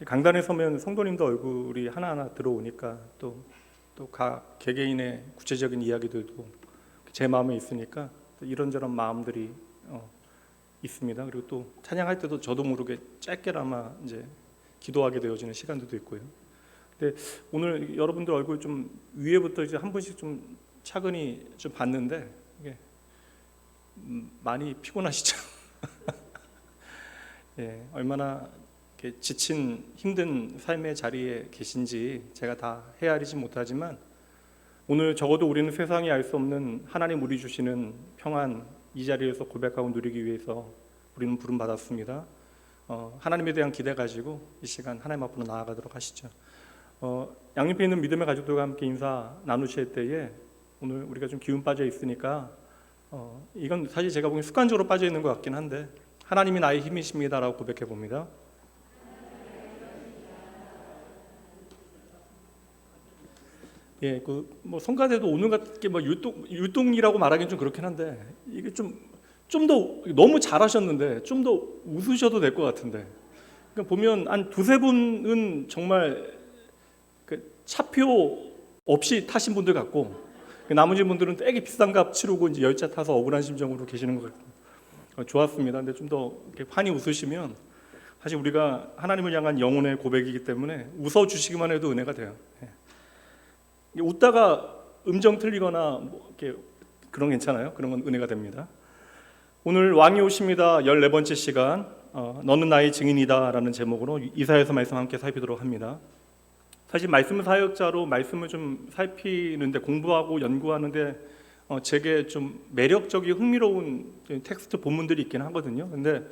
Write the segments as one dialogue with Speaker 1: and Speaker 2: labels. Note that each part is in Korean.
Speaker 1: 강단에 서면 성도님도 얼굴이 하나하나 들어오니까 또 각 개개인의 구체적인 이야기들도 제 마음에 있으니까 이런저런 마음들이 있습니다. 그리고 또 찬양할 때도 저도 모르게 짧게나마 이제 기도하게 되어지는 시간들도 있고요. 근데 오늘 여러분들 얼굴 좀 위에부터 이제 한 분씩 좀 차근히 좀 봤는데 이게 많이 피곤하시죠? 예, 얼마나 이렇게 지친 힘든 삶의 자리에 계신지 제가 다 헤아리지 못하지만 오늘 적어도 우리는 세상이 알 수 없는 하나님 우리 주시는 평안 이 자리에서 고백하고 누리기 위해서 우리는 부름 받았습니다. 하나님에 대한 기대 가지고 이 시간 하나님 앞으로 나아가도록 하시죠. 양옆에 있는 믿음의 가족들과 함께 인사 나누실 때에 오늘 우리가 좀 기운 빠져 있으니까 이건 사실 제가 보기엔 습관적으로 빠져 있는 것 같긴 한데 하나님이 나의 힘이십니다라고 고백해 봅니다. 예, 뭐 성가대도 오늘 같게 뭐 율동이라고 말하기는 좀 그렇긴 한데 이게 좀 더 너무 잘하셨는데 좀 더 웃으셔도 될 것 같은데. 그러니까 보면 한 두세 분은 정말 그 차표 없이 타신 분들 같고 나머지 분들은 되게 비싼 값 치르고 이제 열차 타서 억울한 심정으로 계시는 것 같아요. 좋았습니다. 근데 좀 더 환히 웃으시면 사실 우리가 하나님을 향한 영혼의 고백이기 때문에 웃어 주시기만 해도 은혜가 돼요. 예. 웃다가 음정 틀리거나 뭐 이렇게 그런 거 괜찮아요. 그런 건 은혜가 됩니다. 오늘 왕이 오십니다. 14번째 시간 너는 나의 증인이다 라는 제목으로 이사야서 말씀 함께 살피도록 합니다. 사실 말씀 사역자로 말씀을 좀 살피는데 공부하고 연구하는데 제게 좀 매력적이고 흥미로운 텍스트 본문들이 있긴 하거든요. 근데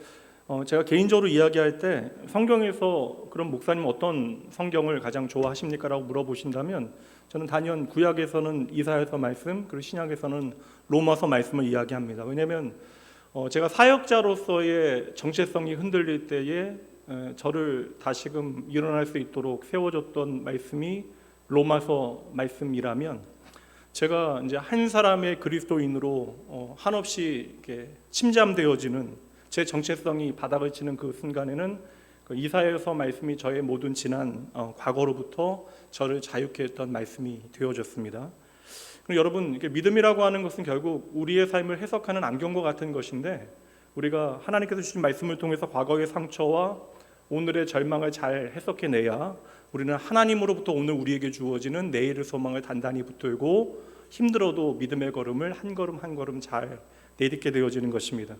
Speaker 1: 제가 개인적으로 이야기할 때 성경에서 그럼 목사님 어떤 성경을 가장 좋아하십니까? 라고 물어보신다면 저는 단연 구약에서는 이사야서 말씀 그리고 신약에서는 로마서 말씀을 이야기합니다. 왜냐하면 제가 사역자로서의 정체성이 흔들릴 때에 저를 다시금 일어날 수 있도록 세워줬던 말씀이 로마서 말씀이라면 제가 이제 한 사람의 그리스도인으로 한없이 이렇게 침잠되어지는 제 정체성이 바닥을 치는 그 순간에는 그 이사야서 말씀이 저의 모든 지난 과거로부터 저를 자유케 했던 말씀이 되어졌습니다. 여러분, 믿음이라고 하는 것은 결국 우리의 삶을 해석하는 안경과 같은 것인데 우리가 하나님께서 주신 말씀을 통해서 과거의 상처와 오늘의 절망을 잘 해석해내야 우리는 하나님으로부터 오늘 우리에게 주어지는 내일의 소망을 단단히 붙들고 힘들어도 믿음의 걸음을 한 걸음 한 걸음 잘 내딛게 되어지는 것입니다.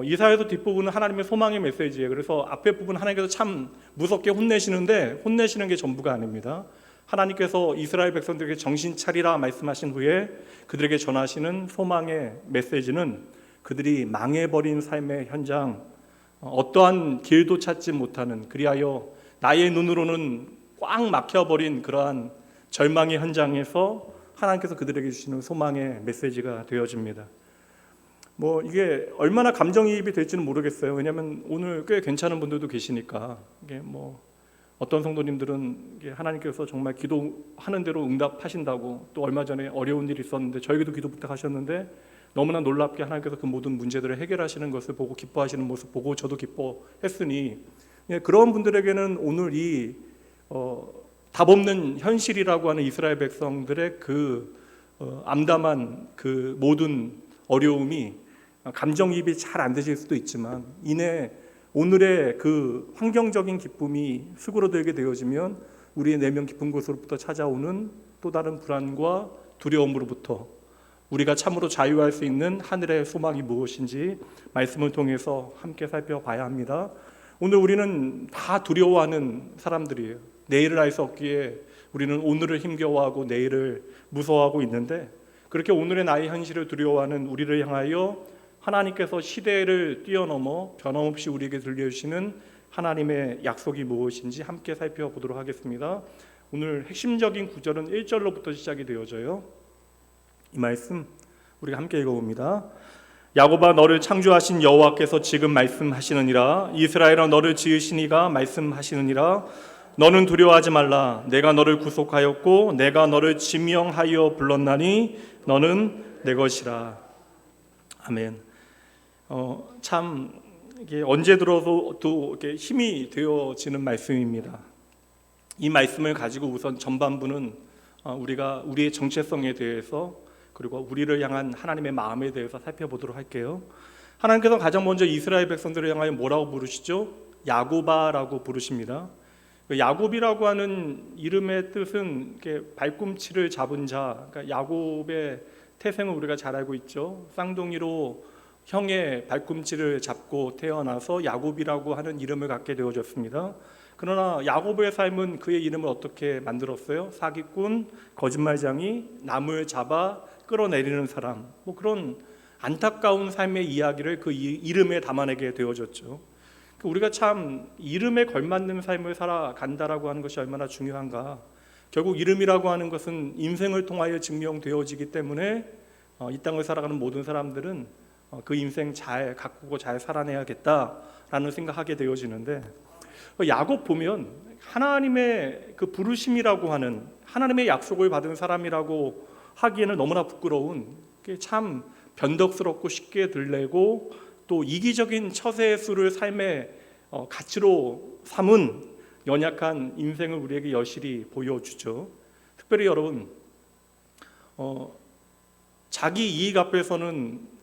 Speaker 1: 이사야서 뒷부분은 하나님의 소망의 메시지예요. 그래서 앞에 부분 하나님께서 참 무섭게 혼내시는데 혼내시는 게 전부가 아닙니다. 하나님께서 이스라엘 백성들에게 정신 차리라 말씀하신 후에 그들에게 전하시는 소망의 메시지는 그들이 망해버린 삶의 현장, 어떠한 길도 찾지 못하는 그리하여 나의 눈으로는 꽉 막혀버린 그러한 절망의 현장에서 하나님께서 그들에게 주시는 소망의 메시지가 되어집니다. 뭐 이게 얼마나 감정이입이 될지는 모르겠어요. 왜냐하면 오늘 꽤 괜찮은 분들도 계시니까 이게 뭐 어떤 성도님들은 하나님께서 정말 기도하는 대로 응답하신다고 또 얼마 전에 어려운 일이 있었는데 저에게도 기도 부탁하셨는데 너무나 놀랍게 하나님께서 그 모든 문제들을 해결하시는 것을 보고 기뻐하시는 모습 보고 저도 기뻐했으니 그런 분들에게는 오늘 이 답없는 현실이라고 하는 이스라엘 백성들의 그 암담한 그 모든 어려움이 감정이입이 잘 안 되실 수도 있지만 이내 오늘의 그 환경적인 기쁨이 수그러들게 되어지면 우리의 내면 깊은 곳으로부터 찾아오는 또 다른 불안과 두려움으로부터 우리가 참으로 자유할 수 있는 하늘의 소망이 무엇인지 말씀을 통해서 함께 살펴봐야 합니다. 오늘 우리는 다 두려워하는 사람들이에요. 내일을 알 수 없기에 우리는 오늘을 힘겨워하고 내일을 무서워하고 있는데 그렇게 오늘의 나의 현실을 두려워하는 우리를 향하여 하나님께서 시대를 뛰어넘어 변함없이 우리에게 들려주시는 하나님의 약속이 무엇인지 함께 살펴보도록 하겠습니다. 오늘 핵심적인 구절은 1절로부터 시작이 되어져요. 이 말씀 우리가 함께 읽어봅니다. 야곱아 너를 창조하신 여호와께서 지금 말씀하시느니라. 이스라엘아 너를 지으신 이가 말씀하시느니라. 너는 두려워하지 말라. 내가 너를 구속하였고 내가 너를 지명하여 불렀나니 너는 내 것이라. 아멘. 참 이게 언제 들어도 또 이렇게 힘이 되어지는 말씀입니다. 이 말씀을 가지고 우선 전반부는 우리가 우리의 정체성에 대해서 그리고 우리를 향한 하나님의 마음에 대해서 살펴보도록 할게요. 하나님께서 가장 먼저 이스라엘 백성들을 향하여 뭐라고 부르시죠? 야고바라고 부르십니다. 야곱이라고 하는 이름의 뜻은 발꿈치를 잡은 자, 그러니까 야곱의 태생을 우리가 잘 알고 있죠. 쌍둥이로 형의 발꿈치를 잡고 태어나서 야곱이라고 하는 이름을 갖게 되어졌습니다. 그러나 야곱의 삶은 그의 이름을 어떻게 만들었어요? 사기꾼, 거짓말쟁이, 나무를 잡아 끌어내리는 사람, 그런 안타까운 삶의 이야기를 그 이름에 담아내게 되어졌죠. 우리가 참 이름에 걸맞는 삶을 살아간다라고 하는 것이 얼마나 중요한가. 결국 이름이라고 하는 것은 인생을 통하여 증명되어지기 때문에 이 땅을 살아가는 모든 사람들은 그 인생 잘 가꾸고 잘 살아내야겠다라는 생각하게 되어지는데, 야곱 보면 하나님의 그 부르심이라고 하는 하나님의 약속을 받은 사람이라고 하기에는 너무나 부끄러운, 참 변덕스럽고 쉽게 들레고 또 이기적인 처세술을 삶의 가치로 삼은 연약한 인생을 우리에게 여실히 보여주죠. 특별히 여러분, 자기 이익 앞에서는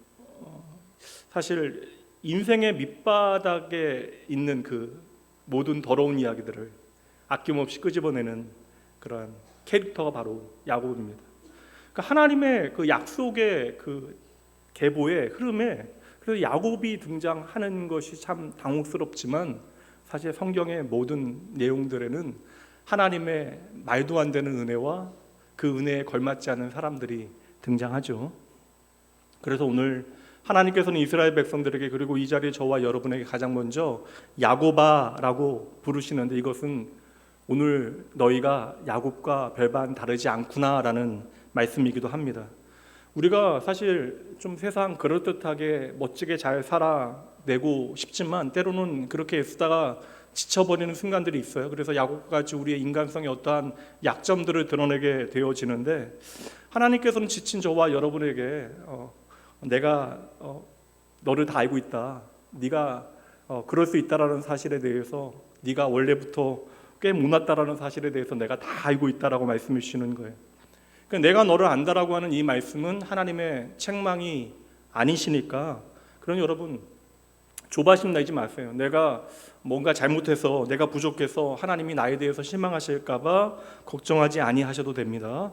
Speaker 1: 사실 인생의 밑바닥에 있는 그 모든 더러운 이야기들을 아낌없이 끄집어내는 그러한 캐릭터가 바로 야곱입니다. 그러니까 하나님의 그 약속의 그 계보의 흐름에 그래서 야곱이 등장하는 것이 참 당혹스럽지만 사실 성경의 모든 내용들에는 하나님의 말도 안 되는 은혜와 그 은혜에 걸맞지 않은 사람들이 등장하죠. 그래서 오늘 하나님께서는 이스라엘 백성들에게 그리고 이 자리에 저와 여러분에게 가장 먼저 야고바라고 부르시는데, 이것은 오늘 너희가 야곱과 별반 다르지 않구나라는 말씀이기도 합니다. 우리가 사실 좀 세상 그럴듯하게 멋지게 잘 살아내고 싶지만 때로는 그렇게 애쓰다가 지쳐버리는 순간들이 있어요. 그래서 야곱같이 우리의 인간성의 어떠한 약점들을 드러내게 되어지는데, 하나님께서는 지친 저와 여러분에게 내가 너를 다 알고 있다, 네가 그럴 수 있다라는 사실에 대해서, 네가 원래부터 꽤 못났다라는 사실에 대해서 내가 다 알고 있다라고 말씀해 주시는 거예요. 그러니까 내가 너를 안다라고 하는 이 말씀은 하나님의 책망이 아니시니까, 그러니 여러분 조바심 내지 마세요. 내가 뭔가 잘못해서, 내가 부족해서 하나님이 나에 대해서 실망하실까 봐 걱정하지 아니하셔도 됩니다.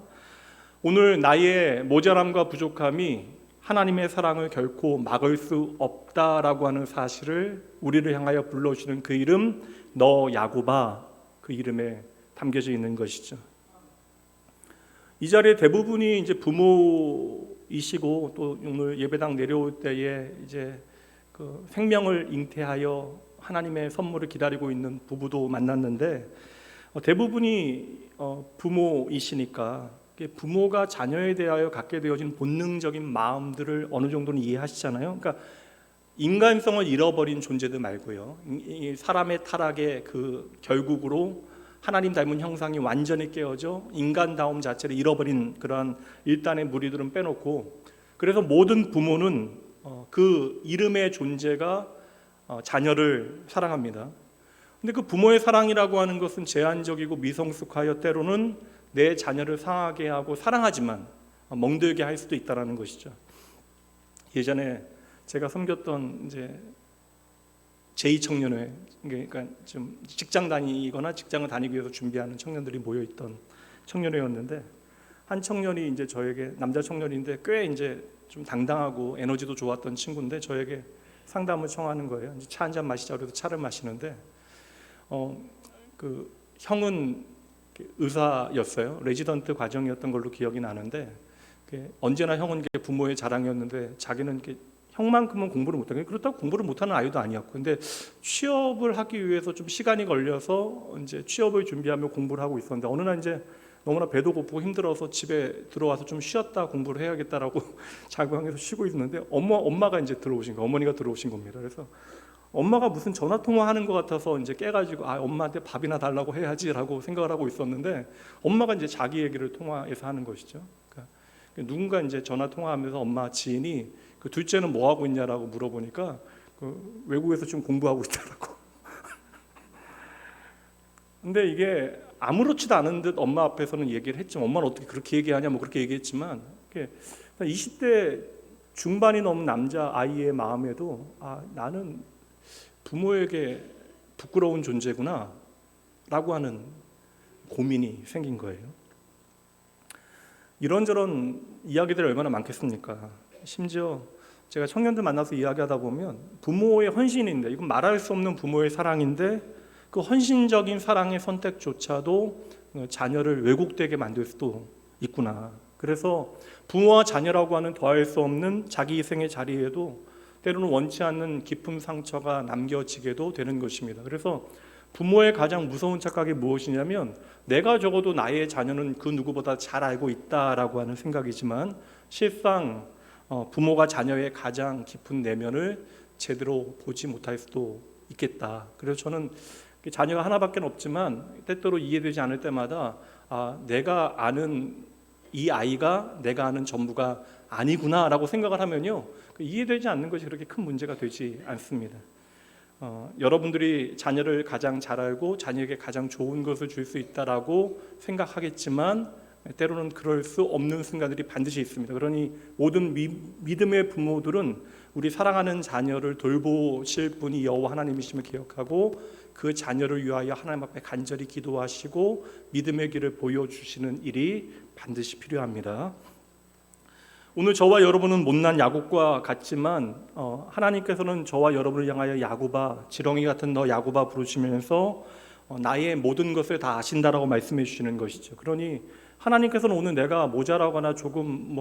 Speaker 1: 오늘 나의 모자람과 부족함이 하나님의 사랑을 결코 막을 수 없다라고 하는 사실을 우리를 향하여 불러주는 그 이름, 너 야고바, 그 이름에 담겨져 있는 것이죠. 이 자리에 대부분이 이제 부모이시고 또 오늘 예배당 내려올 때에 이제 그 생명을 잉태하여 하나님의 선물을 기다리고 있는 부부도 만났는데, 대부분이 부모이시니까 부모가 자녀에 대하여 갖게 되어진 본능적인 마음들을 어느 정도는 이해하시잖아요. 그러니까 인간성을 잃어버린 존재들 말고요, 이 사람의 타락의 그 결국으로 하나님 닮은 형상이 완전히 깨어져 인간다움 자체를 잃어버린 그러한 일단의 무리들은 빼놓고, 그래서 모든 부모는 그 이름의 존재가 자녀를 사랑합니다. 근데 그 부모의 사랑이라고 하는 것은 제한적이고 미성숙하여 때로는 내 자녀를 상하게 하고 사랑하지만 멍들게 할 수도 있다라는 것이죠. 예전에 제가 섬겼던 이제 제2청년회, 그러니까 좀 직장 다니거나 직장을 다니기 위해서 준비하는 청년들이 모여 있던 청년회였는데, 한 청년이 이제 저에게, 남자 청년인데 꽤 이제 좀 당당하고 에너지도 좋았던 친구인데 저에게 상담을 청하는 거예요. 이제 차 한 잔 마시자 그래서 차를 마시는데, 그 형은 의사였어요. 레지던트 과정이었던 걸로 기억이 나는데, 언제나 형은 부모의 자랑이었는데 자기는 형만큼은 공부를 못하고, 그렇다고 공부를 못하는 아이도 아니었고, 근데 취업을 하기 위해서 좀 시간이 걸려서 이제 취업을 준비하며 공부를 하고 있었는데, 어느 날 이제 너무나 배도 고프고 힘들어서 집에 들어와서 좀 쉬었다 공부를 해야겠다라고 자궁에서 쉬고 있는데 엄마가 이제 들어오신 거, 어머니가 들어오신 겁니다. 그래서 엄마가 무슨 전화 통화하는 것 같아서 이제 깨가지고 엄마한테 밥이나 달라고 해야지라고 생각을 하고 있었는데, 엄마가 이제 자기 얘기를 통화해서 하는 것이죠. 그러니까 누군가 이제 전화 통화하면서 엄마 지인이 그 둘째는 뭐 하고 있냐라고 물어보니까 외국에서 지금 공부하고 있더라고. 근데 이게 아무렇지도 않은 듯 엄마 앞에서는 얘기를 했지만, 엄마는 어떻게 그렇게 얘기하냐 뭐 그렇게 얘기했지만, 20대 중반이 넘은 남자 아이의 마음에도 나는 부모에게 부끄러운 존재구나 라고 하는 고민이 생긴 거예요. 이런저런 이야기들이 얼마나 많겠습니까? 심지어 제가 청년들 만나서 이야기하다 보면 부모의 헌신인데, 이건 말할 수 없는 부모의 사랑인데, 그 헌신적인 사랑의 선택조차도 자녀를 왜곡되게 만들 수도 있구나. 그래서 부모와 자녀라고 하는 더할 수 없는 자기 희생의 자리에도 때로는 원치 않는 깊은 상처가 남겨지게도 되는 것입니다. 그래서 부모의 가장 무서운 착각이 무엇이냐면, 내가 적어도 나의 자녀는 그 누구보다 잘 알고 있다라고 하는 생각이지만, 실상 부모가 자녀의 가장 깊은 내면을 제대로 보지 못할 수도 있겠다. 그래서 저는 자녀가 하나밖에 없지만 때때로 이해되지 않을 때마다 내가 아는 이 아이가 내가 아는 전부가 아니구나라고 생각을 하면요, 이해되지 않는 것이 그렇게 큰 문제가 되지 않습니다. 여러분들이 자녀를 가장 잘 알고 자녀에게 가장 좋은 것을 줄 수 있다라고 생각하겠지만, 때로는 그럴 수 없는 순간들이 반드시 있습니다. 그러니 모든 믿음의 부모들은 우리 사랑하는 자녀를 돌보실 분이 여호와 하나님이심을 기억하고 그 자녀를 위하여 하나님 앞에 간절히 기도하시고 믿음의 길을 보여주시는 일이 반드시 필요합니다. 오늘 저와 여러분은 못난 야곱과 같지만 하나님께서는 저와 여러분을 향하여 야곱아, 지렁이 같은 너 야곱아 부르시면서 나의 모든 것을 다 아신다라고 말씀해 주시는 것이죠. 그러니 하나님께서는 오늘 내가 모자라거나 조금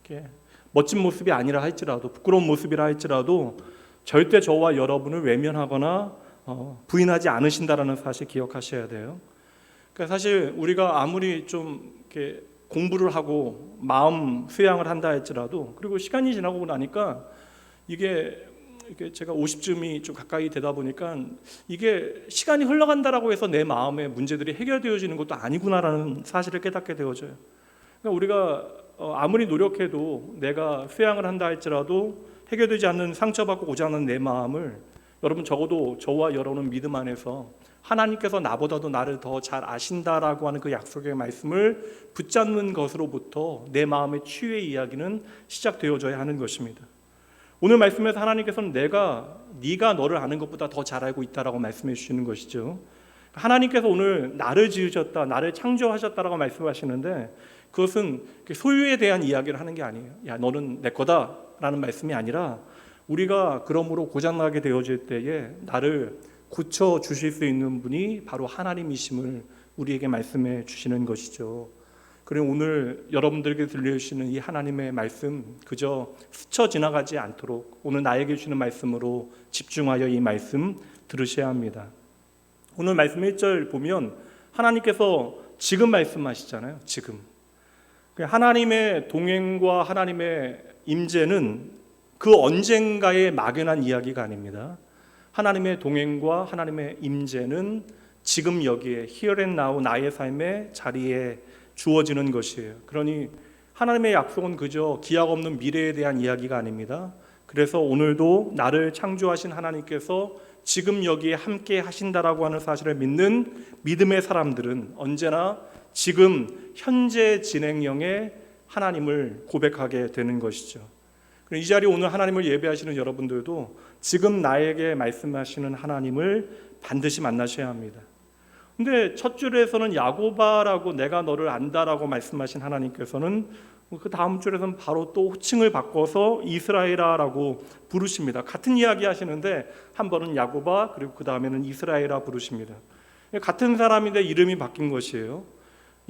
Speaker 1: 이렇게 멋진 모습이 아니라 할지라도, 부끄러운 모습이라 할지라도 절대 저와 여러분을 외면하거나 부인하지 않으신다라는 사실 기억하셔야 돼요. 그러니까 사실 우리가 아무리 좀 이렇게 공부를 하고 마음 수양을 한다 할지라도, 그리고 시간이 지나고 나니까 이게 제가 50쯤이 좀 가까이 되다 보니까 이게 시간이 흘러간다라고 해서 내 마음의 문제들이 해결되어지는 것도 아니구나라는 사실을 깨닫게 되어져요. 그러니까 우리가 아무리 노력해도 내가 수양을 한다 할지라도 해결되지 않는, 상처받고 고장난 내 마음을, 여러분 적어도 저와 여러분은 믿음 안에서 하나님께서 나보다도 나를 더 잘 아신다라고 하는 그 약속의 말씀을 붙잡는 것으로부터 내 마음의 치유의 이야기는 시작되어져야 하는 것입니다. 오늘 말씀에서 하나님께서는 네가 너를 아는 것보다 더 잘 알고 있다라고 말씀해 주시는 것이죠. 하나님께서 오늘 나를 지으셨다, 나를 창조하셨다라고 말씀하시는데, 그것은 소유에 대한 이야기를 하는 게 아니에요. 야, 너는 내 거다라는 말씀이 아니라, 우리가 그러므로 고장나게 되어질 때에 나를 고쳐 주실 수 있는 분이 바로 하나님이심을 우리에게 말씀해 주시는 것이죠. 그리고 오늘 여러분들에게 들려주시는 이 하나님의 말씀, 그저 스쳐 지나가지 않도록 오늘 나에게 주시는 말씀으로 집중하여 이 말씀 들으셔야 합니다. 오늘 말씀 1절 보면 하나님께서 지금 말씀하시잖아요. 지금. 하나님의 동행과 하나님의 임재는 그 언젠가에 막연한 이야기가 아닙니다. 하나님의 동행과 하나님의 임재는 지금 여기에 here and now 나의 삶의 자리에 주어지는 것이에요. 그러니 하나님의 약속은 그저 기약 없는 미래에 대한 이야기가 아닙니다. 그래서 오늘도 나를 창조하신 하나님께서 지금 여기에 함께 하신다라고 하는 사실을 믿는 믿음의 사람들은 언제나 지금 현재 진행형의 하나님을 고백하게 되는 것이죠. 이 자리에 오늘 하나님을 예배하시는 여러분들도 지금 나에게 말씀하시는 하나님을 반드시 만나셔야 합니다. 근데 첫 줄에서는 야곱아라고 내가 너를 안다라고 말씀하신 하나님께서는 그 다음 줄에서는 바로 또 호칭을 바꿔서 이스라엘아라고 부르십니다. 같은 이야기 하시는데 한 번은 야곱아, 그리고 그 다음에는 이스라엘아 부르십니다. 같은 사람인데 이름이 바뀐 것이에요.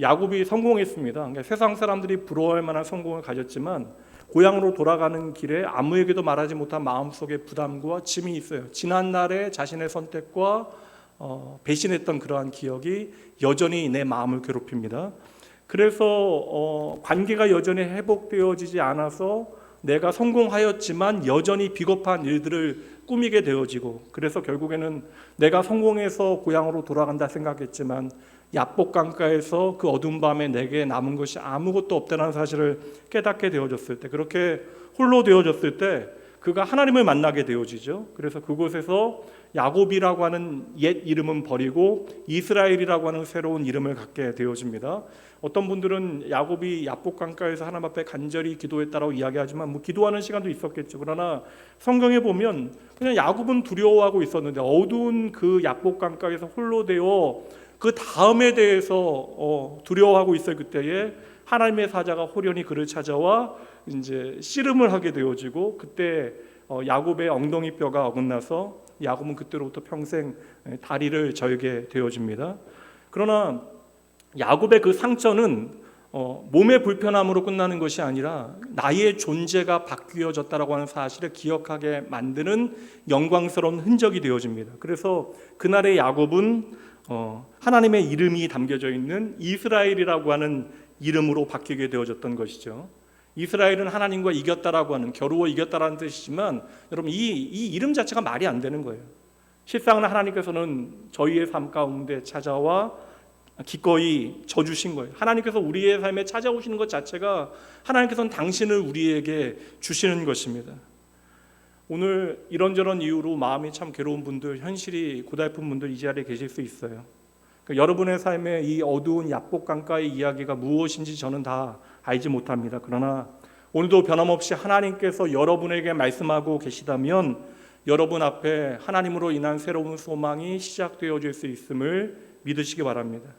Speaker 1: 야곱이 성공했습니다. 그러니까 세상 사람들이 부러워할 만한 성공을 가졌지만 고향으로 돌아가는 길에 아무에게도 말하지 못한 마음속의 부담과 짐이 있어요. 지난날의 자신의 선택과 배신했던 그러한 기억이 여전히 내 마음을 괴롭힙니다. 그래서 관계가 여전히 회복되어지지 않아서 내가 성공하였지만 여전히 비겁한 일들을 꾸미게 되어지고, 그래서 결국에는 내가 성공해서 고향으로 돌아간다 생각했지만 야복 강가에서 그 어두운 밤에 내게 남은 것이 아무것도 없다는 사실을 깨닫게 되어졌을 때, 그렇게 홀로 되어졌을 때 그가 하나님을 만나게 되어지죠. 그래서 그곳에서 야곱이라고 하는 옛 이름은 버리고 이스라엘이라고 하는 새로운 이름을 갖게 되어집니다. 어떤 분들은 야곱이 야복 강가에서 하나님 앞에 간절히 기도했다라고 이야기하지만 뭐 기도하는 시간도 있었겠죠. 그러나 성경에 보면 그냥 야곱은 두려워하고 있었는데 어두운 그 야복 강가에서 홀로 되어 그 다음에 대해서 두려워하고 있을 그때에 하나님의 사자가 호련히 그를 찾아와 이제 씨름을 하게 되어지고 그때 야곱의 엉덩이 뼈가 어긋나서 야곱은 그때로부터 평생 다리를 절게 되어집니다. 그러나 야곱의 그 상처는 몸의 불편함으로 끝나는 것이 아니라 나의 존재가 바뀌어졌다라고 하는 사실을 기억하게 만드는 영광스러운 흔적이 되어집니다. 그래서 그날의 야곱은 하나님의 이름이 담겨져 있는 이스라엘이라고 하는 이름으로 바뀌게 되어졌던 것이죠. 이스라엘은 하나님과 이겼다라고 하는, 겨루어 이겼다라는 뜻이지만 여러분 이 이름 자체가 말이 안 되는 거예요. 실상은 하나님께서는 저희의 삶 가운데 찾아와 기꺼이 져주신 거예요. 하나님께서 우리의 삶에 찾아오시는 것 자체가 하나님께서는 당신을 우리에게 주시는 것입니다. 오늘 이런저런 이유로 마음이 참 괴로운 분들, 현실이 고달픈 분들 이 자리에 계실 수 있어요. 그러니까 여러분의 삶에 이 어두운 야복강가의 이야기가 무엇인지 저는 다 알지 못합니다. 그러나 오늘도 변함없이 하나님께서 여러분에게 말씀하고 계시다면 여러분 앞에 하나님으로 인한 새로운 소망이 시작되어질 수 있음을 믿으시기 바랍니다.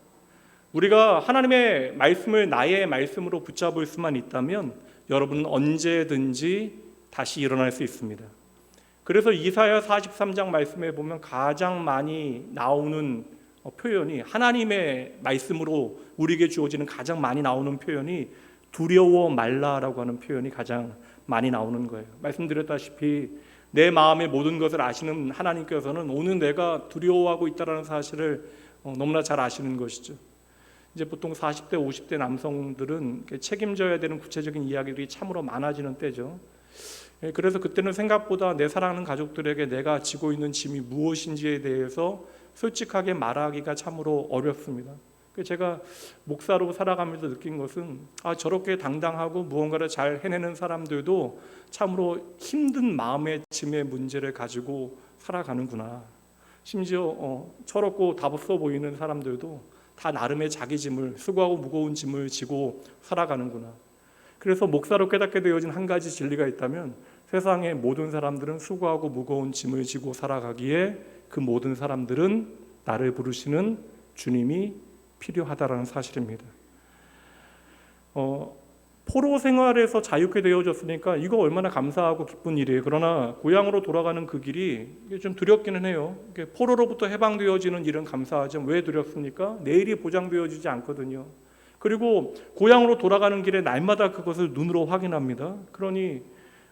Speaker 1: 우리가 하나님의 말씀을 나의 말씀으로 붙잡을 수만 있다면 여러분은 언제든지 다시 일어날 수 있습니다. 그래서 이사야 43장 말씀에 보면 가장 많이 나오는 표현이, 하나님의 말씀으로 우리에게 주어지는 가장 많이 나오는 표현이 두려워 말라라고 하는 표현이 가장 많이 나오는 거예요. 말씀드렸다시피 내 마음의 모든 것을 아시는 하나님께서는 오늘 내가 두려워하고 있다는 사실을 너무나 잘 아시는 것이죠. 이제 보통 40대, 50대 남성들은 책임져야 되는 구체적인 이야기들이 참으로 많아지는 때죠. 그래서 그때는 생각보다 내 사랑하는 가족들에게 내가 지고 있는 짐이 무엇인지에 대해서 솔직하게 말하기가 참으로 어렵습니다. 제가 목사로 살아가면서 느낀 것은 저렇게 당당하고 무언가를 잘 해내는 사람들도 참으로 힘든 마음의 짐의 문제를 가지고 살아가는구나. 심지어 철없고 답없어 보이는 사람들도 다 나름의 자기 짐을, 수고하고 무거운 짐을 지고 살아가는구나. 그래서 목사로 깨닫게 되어진 한 가지 진리가 있다면 세상의 모든 사람들은 수고하고 무거운 짐을 지고 살아가기에 그 모든 사람들은 나를 부르시는 주님이 필요하다라는 사실입니다. 포로 생활에서 자유케 되어졌으니까 이거 얼마나 감사하고 기쁜 일이에요. 그러나 고향으로 돌아가는 그 길이 좀 두렵기는 해요. 포로로부터 해방되어지는 일은 감사하지만 왜 두렵습니까? 내일이 보장되어지지 않거든요. 그리고 고향으로 돌아가는 길에 날마다 그것을 눈으로 확인합니다. 그러니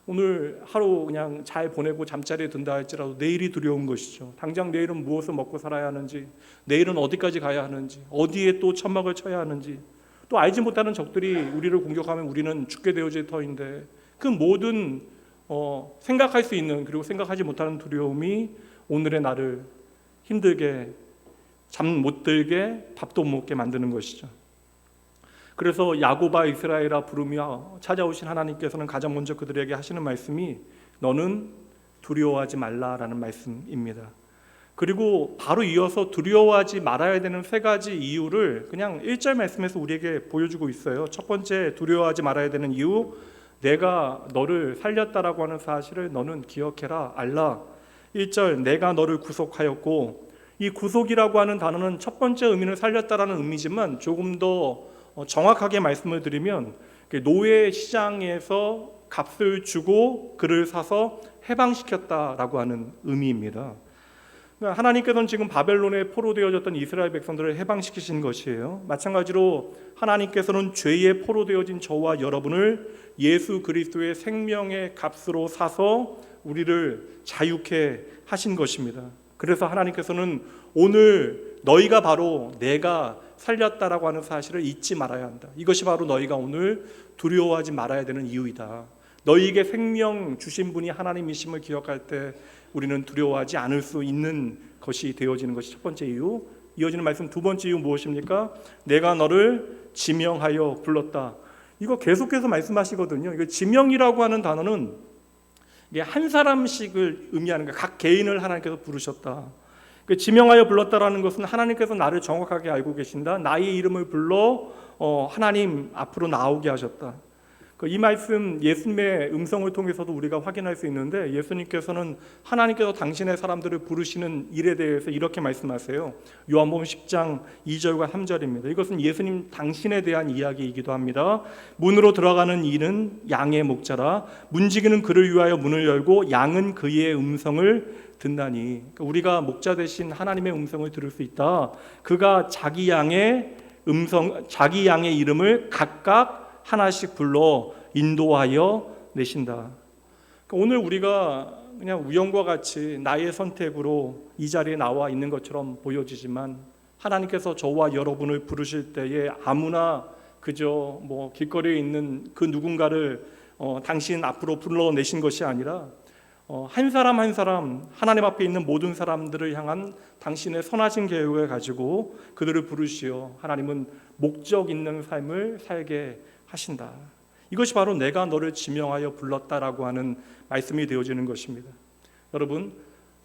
Speaker 1: 오늘 하루 그냥 잘 보내고 잠자리에 든다 할지라도 내일이 두려운 것이죠. 당장 내일은 무엇을 먹고 살아야 하는지, 내일은 어디까지 가야 하는지, 어디에 또 천막을 쳐야 하는지, 또 알지 못하는 적들이 우리를 공격하면 우리는 죽게 되어질 터인데 그 모든 생각할 수 있는, 그리고 생각하지 못하는 두려움이 오늘의 나를 힘들게, 잠 못 들게, 밥도 못 먹게 만드는 것이죠. 그래서 야곱아 이스라엘아 부르며 찾아오신 하나님께서는 가장 먼저 그들에게 하시는 말씀이 너는 두려워하지 말라라는 말씀입니다. 그리고 바로 이어서 두려워하지 말아야 되는 세 가지 이유를 그냥 1절 말씀에서 우리에게 보여주고 있어요. 첫 번째, 두려워하지 말아야 되는 이유, 내가 너를 살렸다라고 하는 사실을 너는 기억해라, 알라. 1절, 내가 너를 구속하였고, 이 구속이라고 하는 단어는 첫 번째 의미는 살렸다라는 의미지만 조금 더 정확하게 말씀을 드리면 노예 시장에서 값을 주고 그를 사서 해방시켰다라고 하는 의미입니다. 하나님께서는 지금 바벨론에 포로되어졌던 이스라엘 백성들을 해방시키신 것이에요. 마찬가지로 하나님께서는 죄에 포로되어진 저와 여러분을 예수 그리스도의 생명의 값으로 사서 우리를 자유케 하신 것입니다. 그래서 하나님께서는 오늘 너희가 바로 내가 살렸다라고 하는 사실을 잊지 말아야 한다. 이것이 바로 너희가 오늘 두려워하지 말아야 되는 이유이다. 너희에게 생명 주신 분이 하나님이심을 기억할 때 우리는 두려워하지 않을 수 있는 것이 되어지는 것이 첫 번째 이유. 이어지는 말씀 두 번째 이유 무엇입니까? 내가 너를 지명하여 불렀다. 이거 계속해서 말씀하시거든요. 이거 지명이라고 하는 단어는 이게 한 사람씩을 의미하는 거예요. 각 개인을 하나님께서 부르셨다. 그 지명하여 불렀다라는 것은 하나님께서 나를 정확하게 알고 계신다. 나의 이름을 불러 하나님 앞으로 나오게 하셨다. 이 말씀 예수님의 음성을 통해서도 우리가 확인할 수 있는데, 예수님께서는 하나님께서 당신의 사람들을 부르시는 일에 대해서 이렇게 말씀하세요. 요한복음 10장 2절과 3절입니다. 이것은 예수님 당신에 대한 이야기이기도 합니다. 문으로 들어가는 이는 양의 목자라. 문지기는 그를 위하여 문을 열고 양은 그의 음성을 듣나니. 우리가 목자 대신 하나님의 음성을 들을 수 있다. 그가 자기 양의 이름을 각각 하나씩 불러 인도하여 내신다. 오늘 우리가 그냥 우연과 같이 나의 선택으로 이 자리에 나와 있는 것처럼 보여지지만, 하나님께서 저와 여러분을 부르실 때에 아무나 그저 길거리에 있는 그 누군가를 당신 앞으로 불러내신 것이 아니라 한 사람 한 사람 하나님 앞에 있는 모든 사람들을 향한 당신의 선하신 계획을 가지고 그들을 부르시어 하나님은 목적 있는 삶을 살게 하신다. 이것이 바로 내가 너를 지명하여 불렀다라고 하는 말씀이 되어지는 것입니다. 여러분,